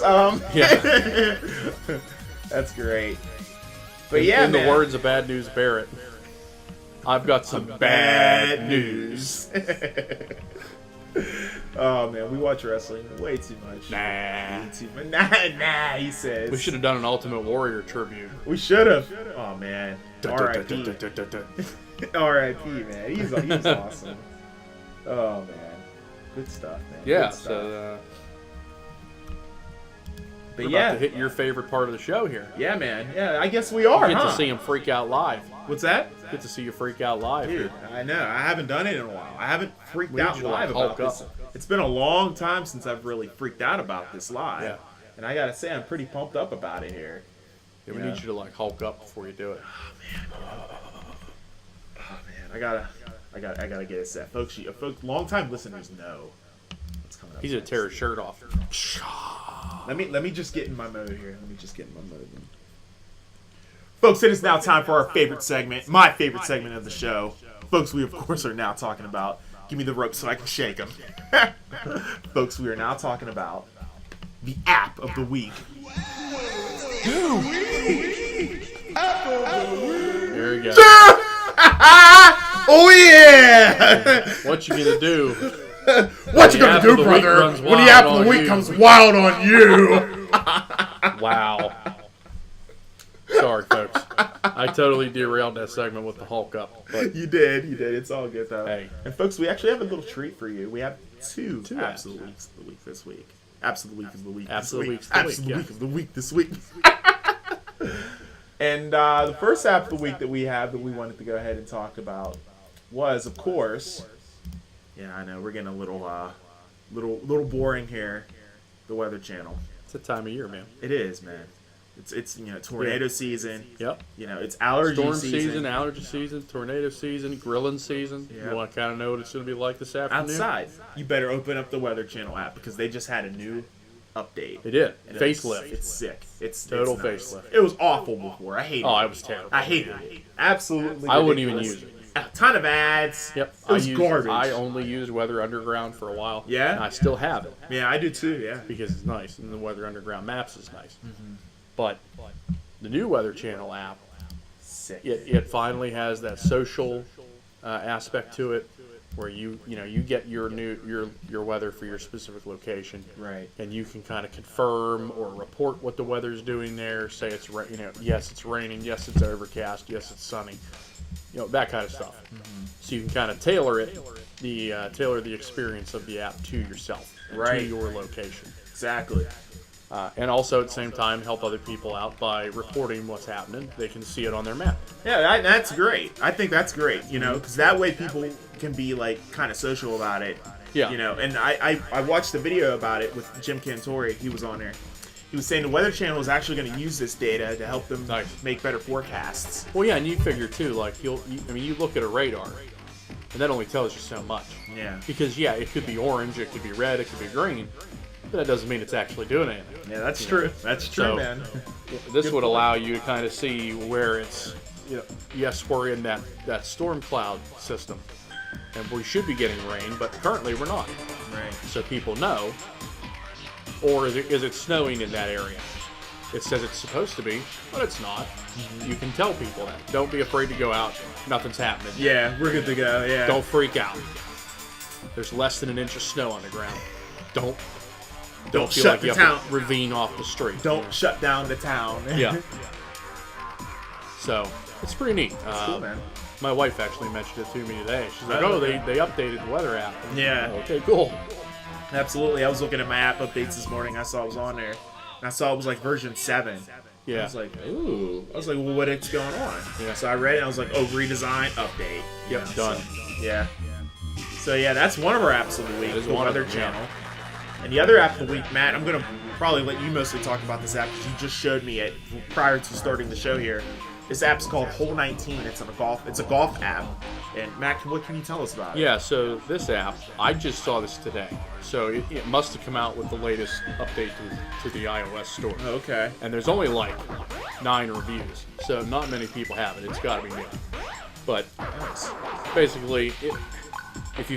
Yeah. That's great. But yeah, in the man. words of Bad News Barrett, I've got some bad news. Oh man, we watch wrestling way too much. Nah. Way too much. Nah, he says. We should have done an Ultimate Warrior tribute. We should have. Oh man. R.I.P. R.I.P. Man. He's awesome. Oh man. Good stuff, man. Yeah, Good stuff. so but we're yeah, about to hit your favorite part of the show here. yeah, man. Yeah, I guess we are. Get huh? to see him freak out live. What's that? Get to see you freak out live. Dude, I know. I haven't done it in a while. I haven't freaked We need out you to, live like, about Hulk this. up. It's been a long time since I've really freaked out about this live. Yeah. And I gotta say, I'm pretty pumped up about it here. Yeah, we Yeah. need you to like Hulk up before you do it. Oh man, I gotta get it set, folks. Long time listeners know what's coming up. He's gonna next. tear his shirt off. Let me just get in my mode here. Folks, it is now time for our favorite segment, my favorite segment of the show. Folks, we of course are now talking about give me the rope so I can shake them. Folks, we are now talking about the app of the week. There you go. Oh yeah! What you gonna do? What you The gonna app do, of the week brother? runs When the wild app of the on week you. comes wild on you. Wow. Sorry, folks. I totally derailed that segment with the Hulk up. But You did. It's all good though. Hey. And folks, we actually have a little treat for you. We have two Two apps apps. of the weeks of the week this week. Apps of the week of the week. Apps this of the week. weeks of the Apps week, of the yeah. week of the week this week. And the first app of the week that we have that we wanted to go ahead and talk about was, of course, yeah, I know we're getting a little boring here. The Weather Channel. it's a time of year, man. It is, man. It's tornado Yeah. season. Yep. It's allergy Storm season. season, allergy season, tornado season, grilling season. Yeah. You want to kind of know what it's going to be like this afternoon? Outside, you better open up the Weather Channel app because they just had a new update. They did. And Facelift. It's sick. It's Total nice. facelift. It was awful before. I hated Oh, it. it was terrible. I hated it. Absolutely. I wouldn't even ridiculous. use it. A ton of ads. Yep. It was garbage. I only used Weather Underground for a while. Yeah? And I still have it Yeah, I do too. Yeah. because it's nice, and the Weather Underground Maps is nice. Mm-hmm. But the new Weather Channel app, Sick. it finally has that social aspect to it, where you get your weather for your specific location, Right. and you can kind of confirm or report what the weather's doing there. Say it's yes it's raining, yes it's overcast, yes it's sunny, that kind of stuff. Mm-hmm. So you can kind of tailor the experience of the app to yourself, Right. to your location. Exactly. And also at the same time help other people out by reporting what's happening. They can see it on their map. Yeah, that's great. I think that's great. Because that way people can be like kind of social about it. Yeah. And I watched a video about it with Jim Cantori. He was on there. He was saying the Weather Channel is actually going to use this data to help them Nice. make better forecasts. Well, yeah, and you figure too, like you look at a radar, and that only tells you so much. Yeah. Because it could be orange, it could be red, it could be green, but that doesn't mean it's actually doing anything. Yeah, that's true. That's true, So, man. This would allow you to kind of see where it's, yes, we're in that storm cloud system, and we should be getting rain, but currently we're not. Right. So people know. Or is it snowing in that area? It says it's supposed to be, but it's not. You can tell people that. Don't be afraid to go out. Nothing's happening. Yeah, we're good to go. Yeah. Don't freak out. There's less than an inch of snow on the ground. Don't feel shut like the you town. have to ravine off the street. Don't shut down the town. Yeah. So it's pretty neat. Cool, man. My wife actually mentioned it to me today. She's like, Oh, "Oh, okay. they updated the weather app." Yeah. Oh, okay, cool. Absolutely. I was looking at my app updates this morning. I saw it was on there. And I saw it was like version 7. I Yeah. was like, ooh. I was like, well, what's going on? Yeah. So I read it and I was like, oh, redesign, update. You Yep, know, done. So, yeah. So yeah, that's one of our apps of the week. That is the one of Weather them, yeah. Channel. And the other app of the week, Matt, I'm gonna probably let you mostly talk about this app because you just showed me it prior to starting the show here. This app's called Hole 19. It's a golf app. And Matt, what can you tell us about it? Yeah, so this app, I just saw this today. So it must have come out with the latest update to the iOS store. Okay. And there's only like 9 reviews, so not many people have it. It's got to be new. But Nice. basically,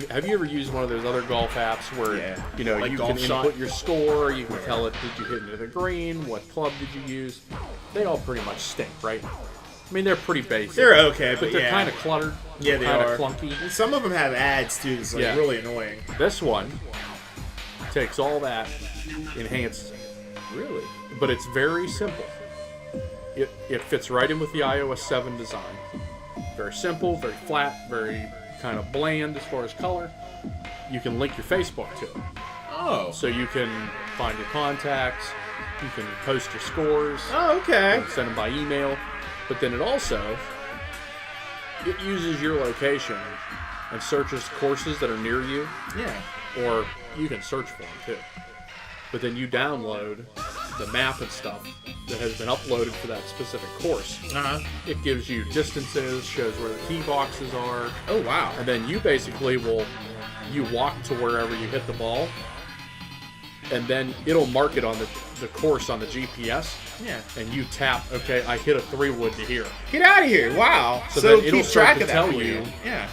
have you ever used one of those other golf apps where Yeah. Like you Golf can Shot? input your score, you can tell it, did you hit into the green, what club did you use? They all pretty much stink, right? I mean, they're pretty basic. They're okay, but they're yeah. kind of cluttered. Yeah, they kind are. of clunky. And some of them have ads too. It's like Yeah. really annoying. This one takes all that, enhances it. Really? But it's very simple. It fits right in with the iOS 7 design. Very simple, very flat, very kind of bland as far as color. You can link your Facebook to it. Oh. So you can find your contacts, you can post your scores, Oh, okay. send them by email, but then it uses your location and searches courses that are near you, Yeah. or you can search for them too. But then you download the map and stuff that has been uploaded for that specific course. Uh-huh. It gives you distances, shows where the tee boxes are, Oh, wow. and then you basically you walk to wherever you hit the ball, and then it'll mark it on the course on the GPS, Yeah. and you tap, okay, I hit a 3-wood to here. Get out of here. Wow. So So, then keep it'll start track to of that tell for you. Yeah.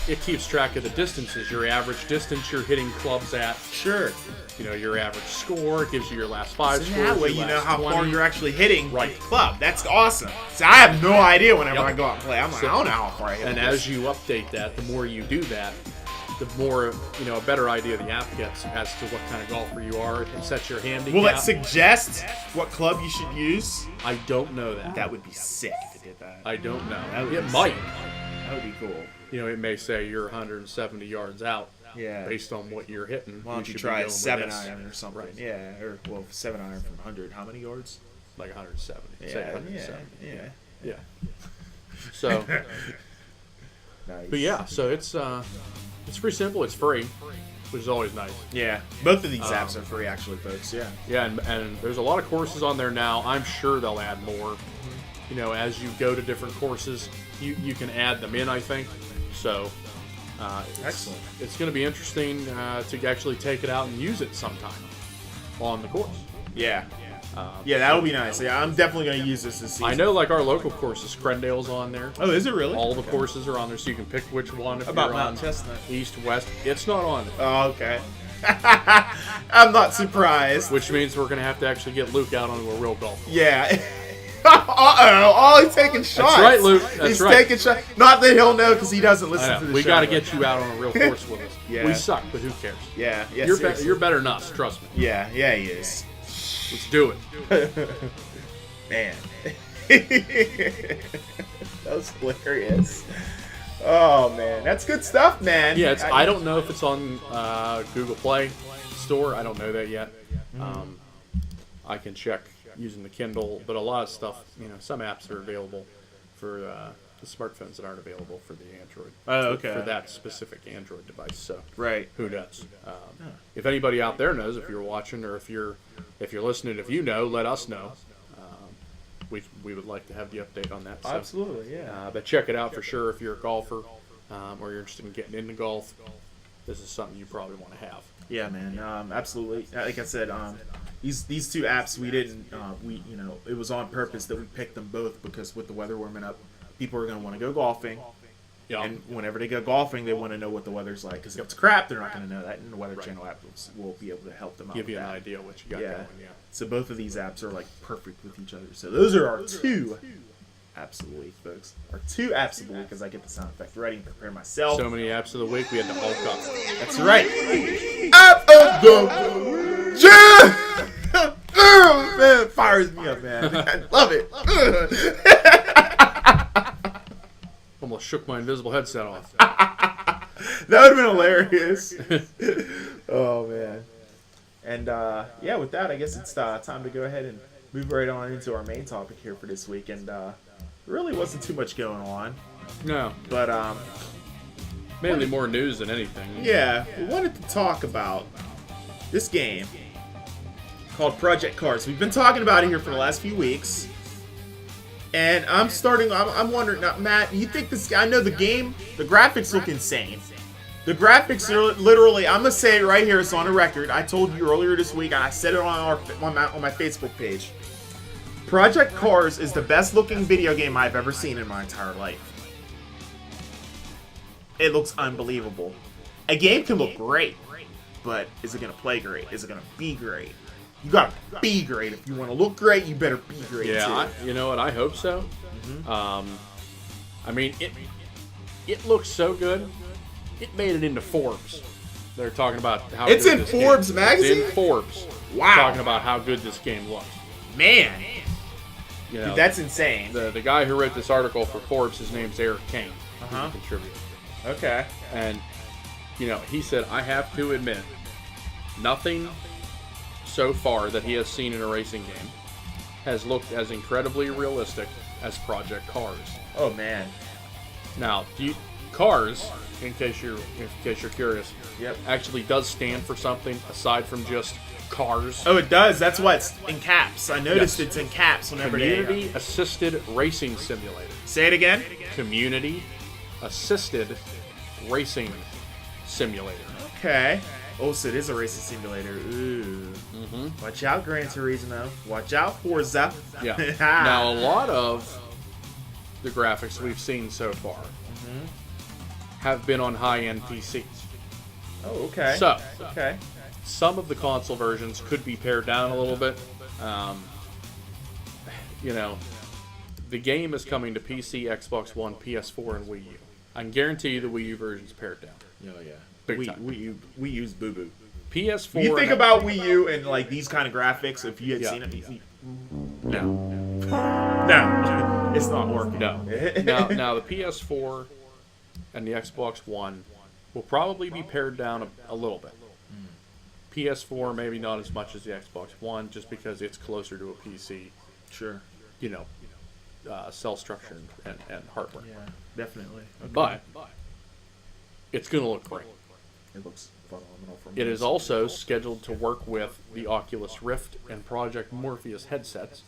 It keeps track of the distances, your average distance you're hitting clubs at, Sure. your average score. It gives you your last 5 So scores. that way your you know last how 20. far you're actually hitting Right. the club. That's awesome. So I have no idea whenever Yep. I go out and play. I'm like, So- I don't know how far I hit And this. as you update that, the more you do that, the more, a better idea the app gets as to what kind of golfer you are. It sets your handicap. Will it suggest what club you should use? I don't know that. That would be sick if it did that. I don't know. That would It be might. sick. That would be cool. It may say you're 170 yards out Yeah. based on what you're hitting. Why don't you should be try going a with 7-iron or something? Right. Yeah, or 7-iron from 100. How many yards? Like 170. Say Yeah, 170. yeah. Yeah. So, Nice. but yeah, so it's pretty simple. It's free, which is always nice. Yeah, both of these apps are free, actually, folks. Yeah. Yeah, and there's a lot of courses on there now. I'm sure they'll add more. As you go to different courses, you can add them in, I think. So, Excellent. It's going to be interesting to actually take it out and use it sometime on the course. Yeah. Yeah, that'll be nice. Yeah, I'm definitely going to use this season. I know, like our local courses, Crendale's on there. Oh, is it really? All the courses are on there, so you can pick which one. If About you're Mount on Chestnut. East, West, it's not on there. Oh, okay. I'm not surprised. Which means we're going to have to actually get Luke out onto a real golf. Yeah. Uh-oh. Oh, he's taking shots. right, Luke. That's he's right. taking shots. Not that he'll know because he doesn't I listen know. to the We show. got to get you out on a real course with us. Yeah. We suck, but who cares? Yeah. Yeah. You're, seriously. you're better than us, trust me. Yeah. Yeah, he is. Let's do it. Man. That was hilarious. Oh, man. That's good stuff, man. Yeah, I don't know if it's on Google Play Store. I don't know that yet. I can check using the Kindle, but a lot of stuff, some apps are available for the smartphones that aren't available for the Android. Oh, okay. For that specific Android device. So Right. who knows? If anybody out there knows, if you're watching or if you're listening, if you know, let us know. We would like to have the update on that. So. Absolutely, yeah. But check it out for sure if you're a golfer. or you're interested in getting into golf, this is something you probably want to have. Yeah, man. Absolutely. Like I said, these two apps we didn't it was on purpose that we picked them both because with the weather warming up, people are going to want to go golfing. Yeah. And whenever they go golfing, they want to know what the weather's like. Because if it's crap, they're not going to know that. And the Weather Channel app will be able to help them out. Give with you an that. idea what you got Yeah. going. Yeah. So both of these apps are like perfect with each other. So those are our two apps of the week, folks. Our two apps of the week, because I get the sound effect ready and prepare myself. So many apps of the week we had to bulk up. That's right. App of the week. Oh, man, it fires me up, man. I love it. Almost shook my invisible headset off. That would have been hilarious. Oh, man. And, yeah, with that, I guess it's time to go ahead and move right on into our main topic here for this week. And really wasn't too much going on. No, But, mainly more news than anything. yeah, we wanted to talk about this game called Project Cars. We've been talking about it here for the last few weeks. And I'm wondering, now, Matt, you think this, I know the graphics look insane. The graphics are literally, I'm going to say it right here, it's on a record. I told you earlier this week, and I said it on my Facebook page. Project Cars is the best looking video game I've ever seen in my entire life. It looks unbelievable. A game can look great, but is it going to play great? Is it going to be great? You gotta be great. If you want to look great, you better be great Yeah, too. you know what? I hope so. I mean, it looks so good. It made it into Forbes. They're talking about how It's good in this Forbes game. magazine? It's in Forbes. Wow. Talking about how good this game looks. Man, You know, dude, that's insane. the guy who wrote this article for Forbes, his name's Eric Kane. Uh-huh. He's a contributor. Okay. And, you know, he said, I have to admit, nothing so far that he has seen in a racing game has looked as incredibly realistic as Project Cars. Oh man. Now, Cars, in case you're curious, Yep. actually does stand for something aside from just cars. Oh, it does. That's why it's in caps. I noticed Yes. it's in caps whenever Community Assisted Racing Simulator. Say it again. Community Assisted Racing Simulator. Okay. Oh, so it is a racing simulator. Ooh. Watch out, Gran Turismo. Watch out, Forza. Yeah. Now, a lot of the graphics we've seen so far have been on high-end PCs. Oh, okay. So, Okay. some of the console versions could be pared down a little bit. You know, the game is coming to PC, Xbox One, PS4, and Wii U. I can guarantee you the Wii U version's pared down. Oh yeah. Big time. We use Boo Boo. PS4. When you think about Wii U and like these kind of graphics, if you had Yeah. seen it, no, no, it's not working. no. Now the PS4 and the Xbox One will probably be pared down a little bit. PS4 maybe not as much as the Xbox One, just because it's closer to a PC. Sure. You know, cell structure and hardware. Yeah, definitely. Okay. But it's going to look great. it looks phenomenal from It is also scheduled to work with the Oculus Rift and Project Morpheus headsets.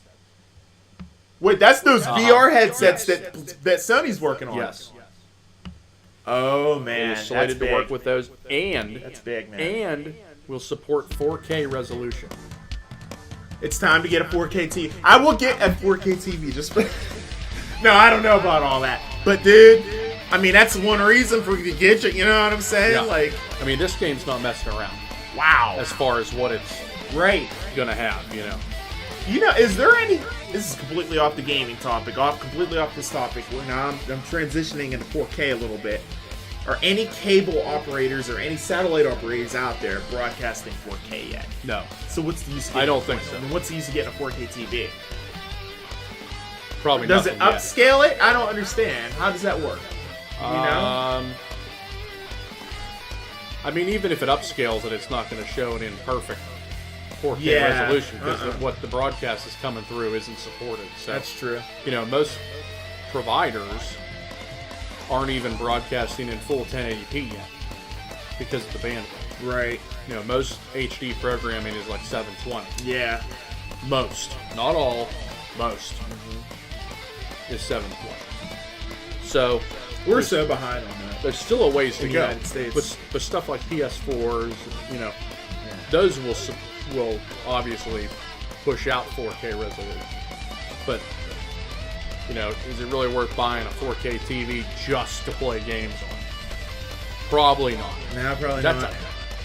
Wait, that's those VR headsets that Sony's working on. Yes. Oh It man, is slated that's to big. work with those, and That's big, man. and will support 4K resolution. It's time to get a 4K TV. I will get a 4K TV just for. No, I don't know about all that, but dude, I mean that's one reason for you to get it. You know what I'm saying? Yeah. Like, I mean, this game's not messing around wow. as far as what it's Right. gonna have. You know, You know, is there any? This is completely off the gaming topic, completely off this topic. Now I'm transitioning into 4K a little bit. Are any cable operators or any satellite operators out there broadcasting 4K yet? no, So what's the use? Of I don't think so. What's the use of getting a 4K TV? Probably Does it nothing yet. upscale it? I don't understand. How does that work? You know? I mean, even if it upscales it, it's not going to show it in perfect 4K Yeah. resolution because what the broadcast is coming through isn't supported. So, That's true. you know, most providers aren't even broadcasting in full 1080p yet because of the bandwidth. Right. You know, most HD programming is like 720. Yeah. Most, not all, most is 720. So, We're so behind on that. there's still a ways to In the go. United States. But stuff like PS4s, those will obviously push out 4K resolution. But is it really worth buying a 4K TV just to play games on? Probably not. No, probably That's not.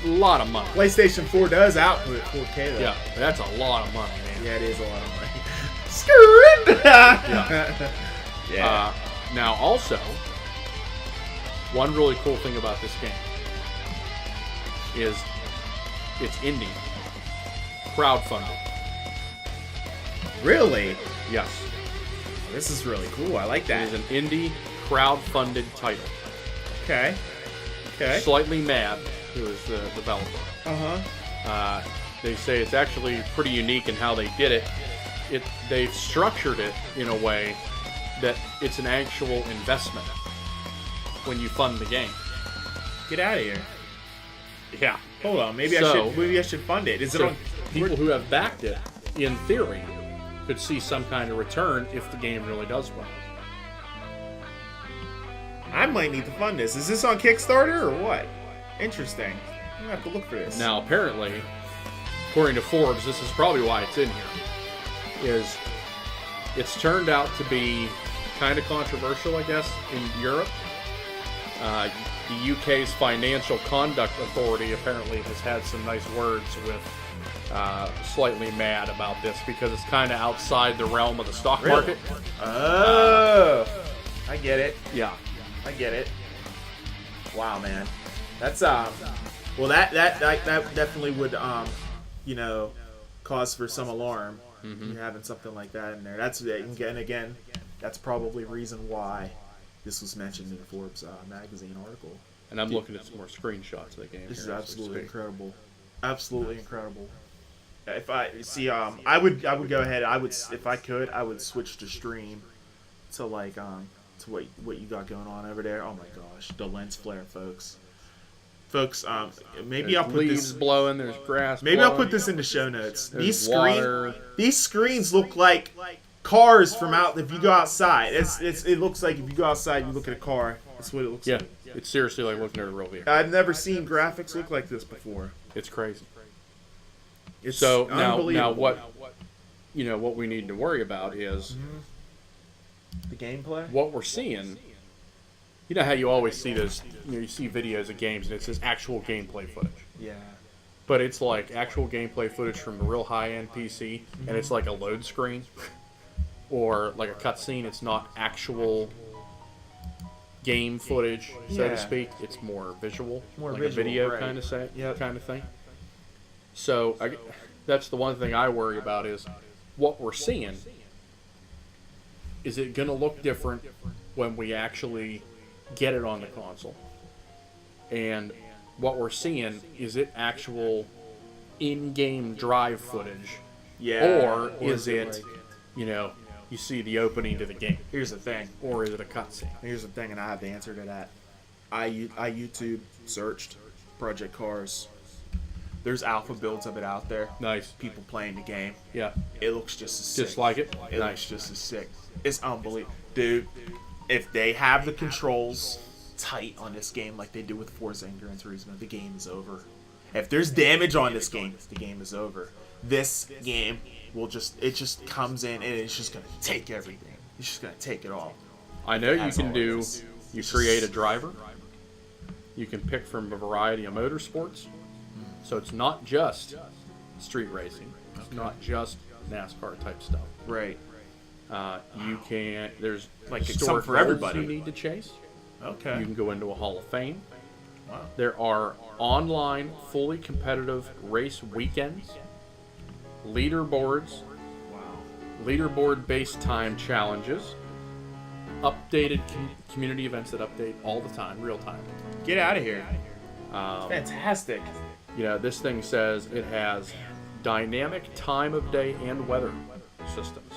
a lot of money. PlayStation 4 does output 4K though. Yeah, that's a lot of money, man. Yeah, it is a lot of money. Screwed. Yeah. Yeah. Now, also, one really cool thing about this game is it's indie, crowdfunded. Really? Yes, This is really cool. I like it that. is an indie, crowdfunded title. Okay. Okay. Slightly Mad, who is the developer. Uh-huh. They say it's actually pretty unique in how they did it. They've structured it in a way that it's an actual investment when you fund the game. Get out of here. Yeah. Hold on. Maybe So- I should fund it. Is it So on people who have backed it, in theory, could see some kind of return if the game really does well. I might need to fund this. Is this on Kickstarter or what? Interesting. I'm gonna have to look for this. Now, apparently, according to Forbes, this is probably why it's in here, is it's turned out to be kind of controversial, I guess, in Europe. The UK's Financial Conduct Authority apparently has had some nice words with Slightly Mad about this because it's kind of outside the realm of the stock Really? market. Oh, I get it. Yeah. I get it. Wow, man. That's well, that definitely would cause for some alarm. Mm-hmm. You're having something like that in there. That's again, that's probably reason why this was mentioned in the Forbes magazine article. And I'm looking at some more screenshots of the game. This is here as we absolutely speak. incredible. Absolutely incredible. If I see, I would go ahead. If I could, I would switch to stream to to what you got going on over there. Oh my gosh, the lens flare, folks. Maybe There's I'll put leaves this. blowing. There's grass. Maybe I'll blowing. put this in the show notes. There's water. These screens look like cars from out. If you go outside, it looks like if you go outside, you look at a car. That's what it looks Yeah, like. it's seriously like looking at a real vehicle. I've never seen graphics look like this before. It's crazy. It's So now unbelievable. what we need to worry about is the gameplay? what we're seeing. You know how you always see those, you see videos of games and it says actual gameplay footage. Yeah. But it's like actual gameplay footage from a real high-end PC, and it's like a load screen or like a cutscene. It's not actual game footage, so Yeah. to speak. It's more visual, More like visual, a video right. kind of Yep. kind of thing. So that's the one thing I worry about is what we're seeing. Is it going to look different when we actually get it on the console? And what we're seeing, is it actual in-game drive footage? Yeah. Or is it, like- you see the opening to the game? Here's the thing. Or is it a cutscene? Here's the thing, and I have the answer to that. I YouTube searched Project Cars. There's alpha builds of it out there. Nice. People playing the game. Yeah. It looks just as sick. Just like it? It Nice. looks just as sick. It's unbelievable. Dude, if they have the controls tight on this game like they do with Forza and Gran Turismo, the game is over. If there's damage on this game, the game is over. This game it just comes in and it's just going to take everything. It's just going to take it all. I know you As can do, always. you create a driver. You can pick from a variety of motorsports. So it's not just street racing. It's not just NASCAR type stuff. Right. There's Like, it's historic something for goals everybody. you need to chase. Okay. You can go into a Hall of Fame. Wow. There are online, fully competitive race weekends, leaderboards, Wow. leaderboard-based time challenges, updated community events that update all the time, real time. Get out of here. Um, Fantastic. this thing says it has dynamic time of day and weather systems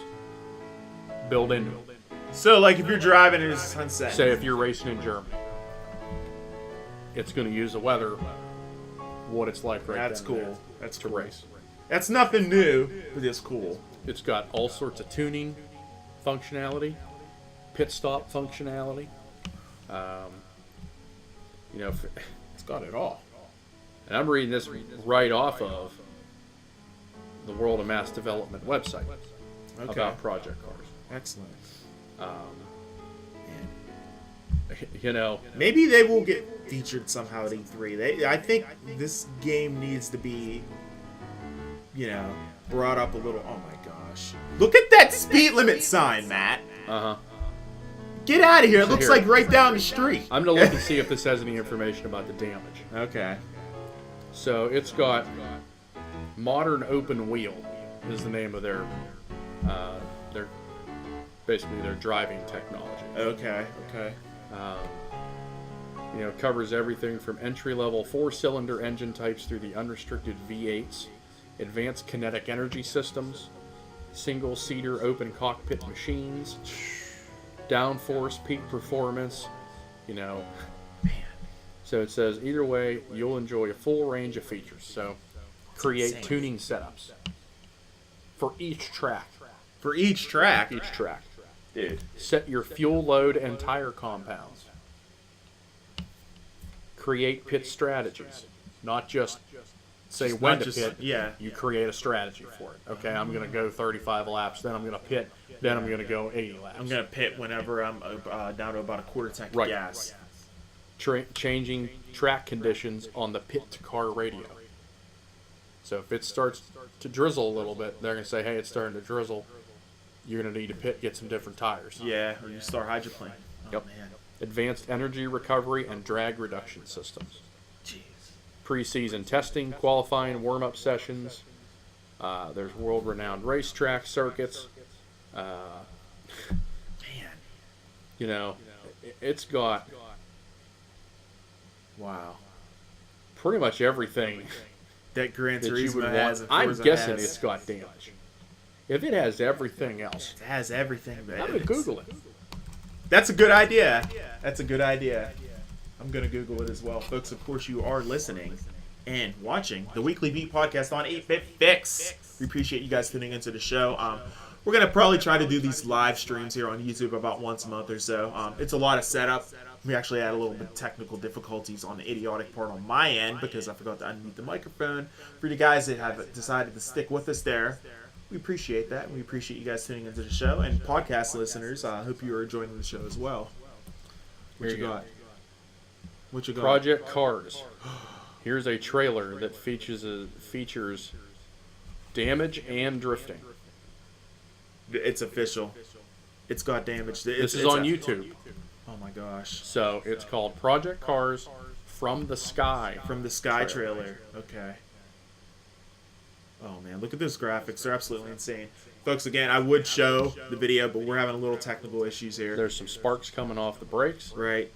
built into it. So, like, if you're driving and it's sunset. Say if you're racing in Germany, it's going to use the weather, what it's like right That's then and cool. there That's to cool. race. That's nothing new, but it's cool. It's got all sorts of tuning functionality, pit stop functionality. You know, it's got it all. And I'm reading this right off of the World of Mass Development website about Project Cars. Excellent. You know, Maybe they will get featured somehow at E3. I think this game needs to be, you know, brought up a little. Oh my gosh! Look at that speed limit sign, Matt. Get out of here! It looks like right down the street. I'm gonna look and see if this has any information about the damage. Okay. So it's got Modern Open Wheel is the name of their basically their driving technology. Okay. You know, covers everything from entry-level 4-cylinder engine types through the unrestricted V8s, advanced kinetic energy systems, single-seater open cockpit machines, downforce, peak performance, you know. So it says, either way, you'll enjoy a full range of features. So create tuning setups for each track. For each track. Dude. Set your fuel load and tire compounds. Create pit strategies. Not just say Just when not to just- pit. yeah. You create a strategy for it. Okay, I'm going to go 35 laps, then I'm going to pit, then I'm going to go 80 laps. I'm gonna pit whenever I'm down to about a quarter tank of Right. gas. Changing track conditions on the pit to car radio. So if it starts to drizzle a little bit, they're going to say, hey, it's starting to drizzle. You're going to need to pit, get some different tires. Yeah, or you start hydroplane. Oh, Yep. man. Advanced energy recovery and drag reduction systems. Jeez. Pre-season testing, qualifying, warm-up sessions. There's world-renowned racetrack circuits. Man. You know, it's got Wow. pretty much everything That Gran that you would Turismo has. want. and I'm Forza guessing has. it's got damage. If it has everything else, It has everything. But I'm going to Google it. That's a good idea. That's a good idea. I'm going to Google it as well. Folks, of course, you are listening and watching the Weekly Beat podcast on 8-Bit Fix. We appreciate you guys tuning into the show. We're going to probably try to do these live streams here on YouTube about once a month or so. It's a lot of setup. We actually had a little bit of technical difficulties on the idiotic part on my end because I forgot to unmute the microphone. For you guys that have decided to stick with us there, we appreciate that. We appreciate you guys tuning into the show. And podcast listeners, I hope you are enjoying the show as well. What Here you you go. got? What you got? Project Cars. Here's a trailer that features damage and drifting. It's official. It's got damage. This is on YouTube. Oh my gosh. So it's called Project Cars From the Sky. From the Sky trailer. Okay. Oh man, look at those graphics. They're absolutely insane. Folks, again, I would show the video, but we're having a little technical issues here. There's some sparks coming off the brakes. Right.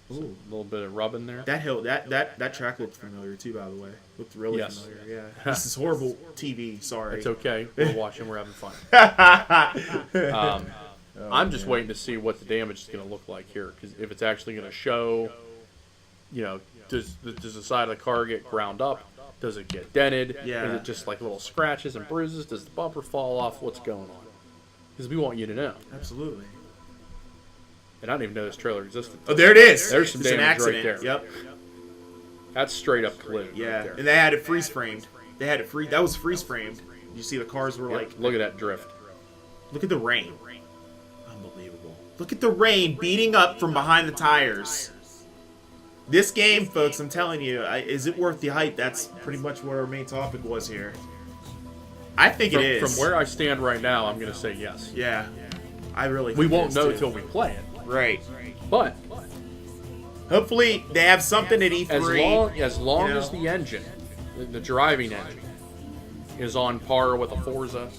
A little bit of rubbing there. That hill, that track looked familiar too, by the way. Looked really Yes. familiar. Yeah. This is horrible TV. Sorry. It's okay. We're watching. We're having fun. I'm just waiting to see what the damage is going to look like here. Because if it's actually going to show, you know, does the side of the car get ground up? Does it get dented? Yeah. Is it just like little scratches and bruises? Does the bumper fall off? What's going on? Because we want you to know. Absolutely. And I didn't even know this trailer existed. Oh, there it is. There's some It's an damage right accident. there. Yep. That's straight up collision. Yeah. Right there. And they had it freeze framed. They had it free. That was freeze framed. You see, the cars were Yep, like, look at that drift. look at the rain. Unbelievable. Look at the rain beating up from behind the tires. This game, folks, I'm telling you, is it worth the hype? That's pretty much what our main topic was here. I think it is. From where I stand right now, I'm going to say yes. Yeah. I really think We it won't is, know too. till we play it. Right. But Hopefully, they have something at E3. as long you know? as the engine, the driving engine, is on par with a Forza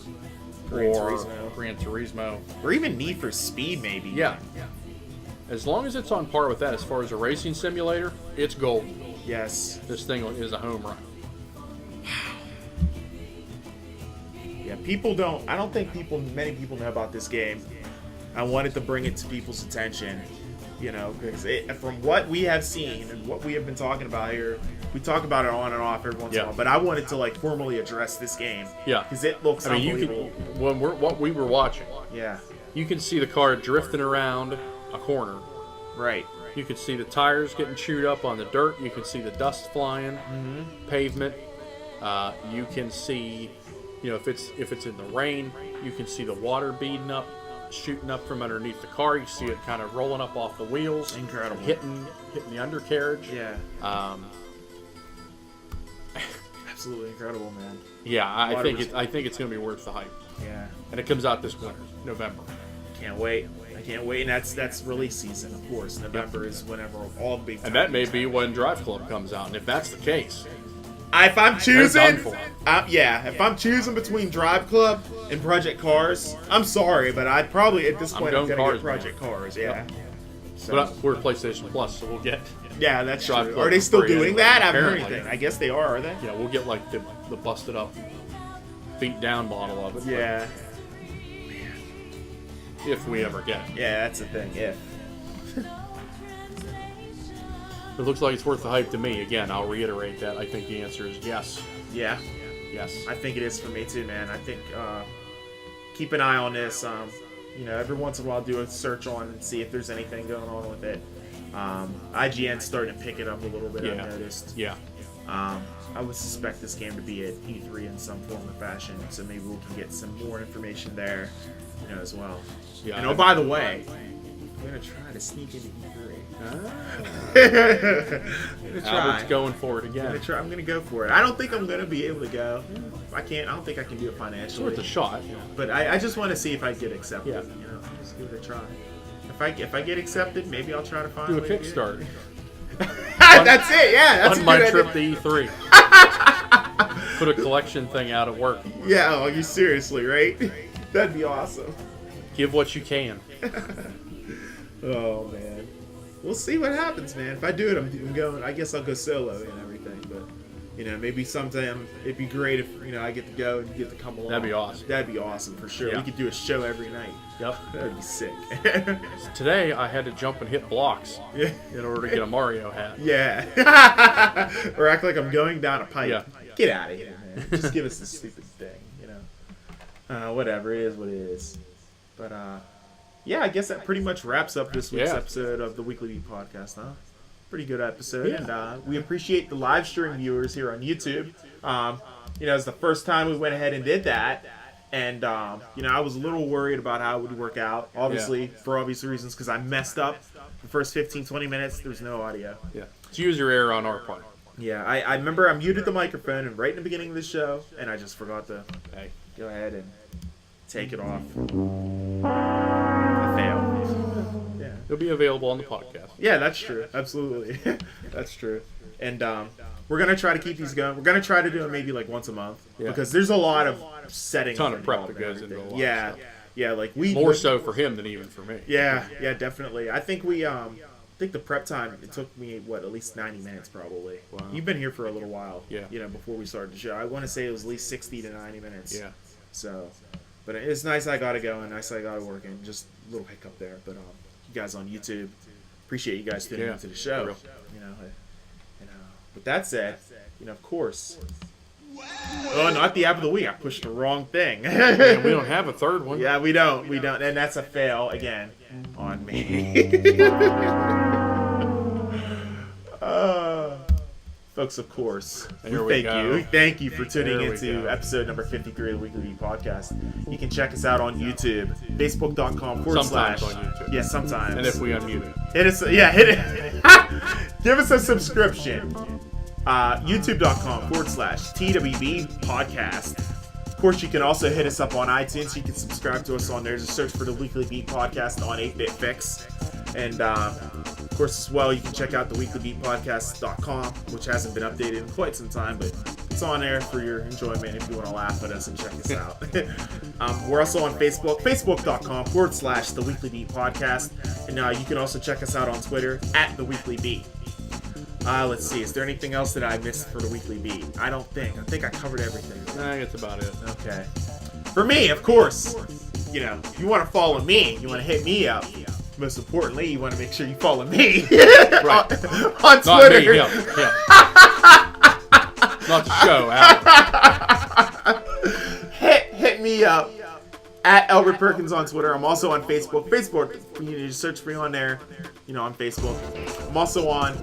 Gran or Turismo. Gran Turismo, Or even Need for Speed, maybe. yeah. As long as it's on par with that, as far as a racing simulator, it's gold. Yes. This thing is a home run. Yeah, people don't. I don't think many people know about this game. I wanted to bring it to people's attention, you know, because from what we have seen and what we have been talking about here, we talk about it on and off every once in a while. But I wanted to like formally address this game. Yeah. Because it looks I mean, unbelievable. what we were watching, Yeah. you can see the car drifting around a corner. Right. You can see the tires getting chewed up on the dirt. You can see the dust flying, pavement. You can see, if it's in the rain, you can see the water beading up, shooting up from underneath the car. You see it kind of rolling up off the wheels. Incredible. Hitting the undercarriage. Yeah. Absolutely incredible, man. Yeah, I think it's going to be worth the hype. Yeah. And it comes out this winter, November. Can't wait. I can't wait. And that's release season, of course. November is whenever all the big. And that may be when Drive Club comes out. And if that's the case, if I'm choosing, done for. if I'm choosing between Drive Club and Project Cars, I'm sorry, but I'd probably at this point I'm gonna get Project Cars. Yeah. Yep. So, but we're PlayStation Plus, so we'll get. Yeah, that's Drive true. Club Are they for still free doing anyway, that? I haven't heard apparently. anything. I guess they are they? Yeah, we'll get like the busted up, beat down model of it. but Yeah. If we ever get it. Yeah, that's the thing. If. It looks like it's worth the hype to me. Again, I'll reiterate that. I think the answer is yes. Yeah. Yes. I think it is for me too, man. I think keep an eye on this. Every once in a while, do a search on and see if there's anything going on with it. IGN's starting to pick it up a little bit. Yeah. I've noticed. Yeah. I would suspect this game to be at E3 in some form or fashion, so maybe we can get some more information there, as well. Yeah. And by the way, I'm gonna try to sneak into E3. Ah. I'm gonna try. Albert's going for it again. I'm gonna go for it. I don't think I'm gonna be able to go. I don't think I can do it It's financially. worth a shot. Yeah. But I just want to see if I get accepted. Yeah. Just give it a try. If I get accepted, maybe I'll try to find Do a way to get it. Kickstarter. That's it. Yeah, that's On a my good trip idea. to E3. Put a collection thing out at work. Yeah, oh, you seriously, right? That'd be awesome. Give what you can. Oh man, we'll see what happens, man. If I do it, I'm going. I guess I'll go solo and everything. But maybe sometime it'd be great if I get to go and you get to come along. That'd be awesome. That'd be awesome for sure. Yeah. We could do a show every night. Yep. That'd be sick. Today I had to jump and hit blocks Yeah. in order to get a Mario hat. Yeah. Or act like I'm going down a pipe. Yeah. Get out of here, man. Just give us this stupid thing, Whatever, it is what it is. But, yeah, I guess that pretty much wraps up this week's episode of the Weekly Beat Podcast, huh? Pretty good episode. Yeah. And we appreciate the live stream viewers here on YouTube. It's the first time we went ahead and did that. And, I was a little worried about how it would work out. Obviously, for obvious reasons, because I messed up the first 15, 20 minutes. There was no audio. Yeah. It's user error on our part. Yeah, I remember I muted the microphone and right in the beginning of the show, and I just forgot to go ahead and take it off. I failed. Yeah. It'll be available on the podcast. Yeah, that's true. Absolutely. That's true. And we're going to try to keep these going. We're going to try to do it maybe like once a month. Yeah. Because there's a lot of settings. Ton of prep involved that and goes into everything. a lot of stuff. Yeah, like we... More so for him than even for me. Yeah, definitely. I think the prep time, it took me, at least 90 minutes probably. Wow. You've been here for a little while. Yeah. Before we started the show. I want to say it was at least 60 to 90 minutes. Yeah. So, but it's nice I got it going. Nice I got it working. Just a little hiccup there. But you guys on YouTube, appreciate you guys tuning into the show. for real. With that said, of course. Oh, not the app of the week. I pushed the wrong thing. And we don't have a third one. Yeah, we don't. And that's a fail again on me. Folks, of course, Here we go. Thank you for tuning There we into go. episode number 53 of the Weekly Beat Podcast. You can check us out on YouTube, facebook.com/. Sometimes on YouTube. Yeah, sometimes. And if we unmute it. Hit it. Give us a subscription. YouTube.com/TWB Podcast. Of course, you can also hit us up on iTunes. You can subscribe to us on there. Just search for the Weekly Beat Podcast on 8-Bit Fix. And, of course, as well, you can check out the weeklybeatpodcast.com, which hasn't been updated in quite some time, but it's on there for your enjoyment if you want to laugh at us and check us out. We're also on Facebook, facebook.com/The Weekly Beat Podcast. And you can also check us out on Twitter @The Weekly Beat. Let's see. Is there anything else that I missed for the Weekly Beat? I don't think. I think I covered everything. That's about it. Okay. For me, of course, if you want to follow me, you want to hit me up. Most importantly, you want to make sure you follow me Right. on Not Twitter. me, him. Not the show, Albert. Hit me up At Albert Perkins on Twitter. I'm also on Facebook. You need to search for me on there. On Facebook. I'm also on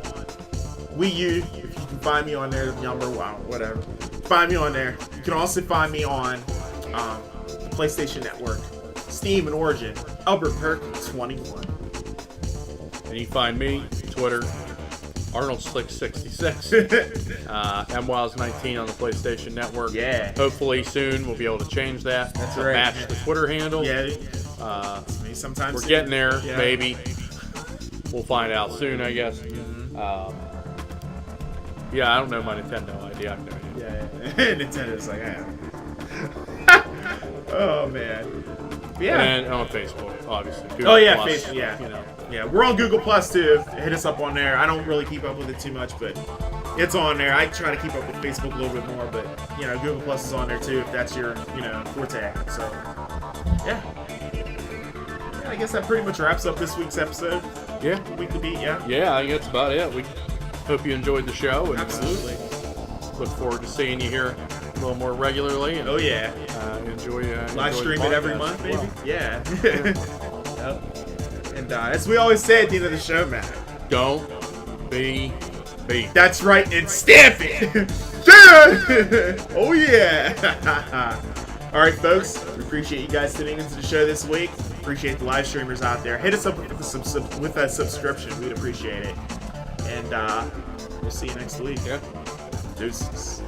Wii U. If you can find me on there, number whatever. Find me on there. You can also find me on the PlayStation Network, Steam, and Origin. Albert Perk 21. And you find me Twitter, Arnold Slick 66, MWows 19 on the PlayStation Network. Yeah. Hopefully soon we'll be able to change that. That's to right. Match the Twitter handle. Yeah. Sometimes We're getting there, yeah. maybe. We'll find out soon, I guess. Yeah, I don't know my Nintendo ID. I have no idea. Yeah. Nintendo's like, oh man. Yeah. And on Facebook, obviously. Google Oh yeah, Plus, Facebook. Yeah. You know. Yeah, we're on Google Plus too. Hit us up on there. I don't really keep up with it too much, but it's on there. I try to keep up with Facebook a little bit more, but Google Plus is on there too if that's your forte. So yeah, I guess that pretty much wraps up this week's episode. Yeah. Weekly Beat. Yeah. Yeah, I think that's about it. We hope you enjoyed the show. And, Absolutely. Look forward to seeing you here a little more regularly. And, Oh yeah. enjoy Live the stream it every podcast month, as maybe. well. Yeah. Yep. And as we always say at the end of the show, Matt. Don't be beat. That's right, and stamp it! Yeah! Oh yeah! Alright folks, we appreciate you guys tuning into the show this week. Appreciate the live streamers out there. Hit us up with a subscription, we'd appreciate it. And we'll see you next week. Yeah. Deuces.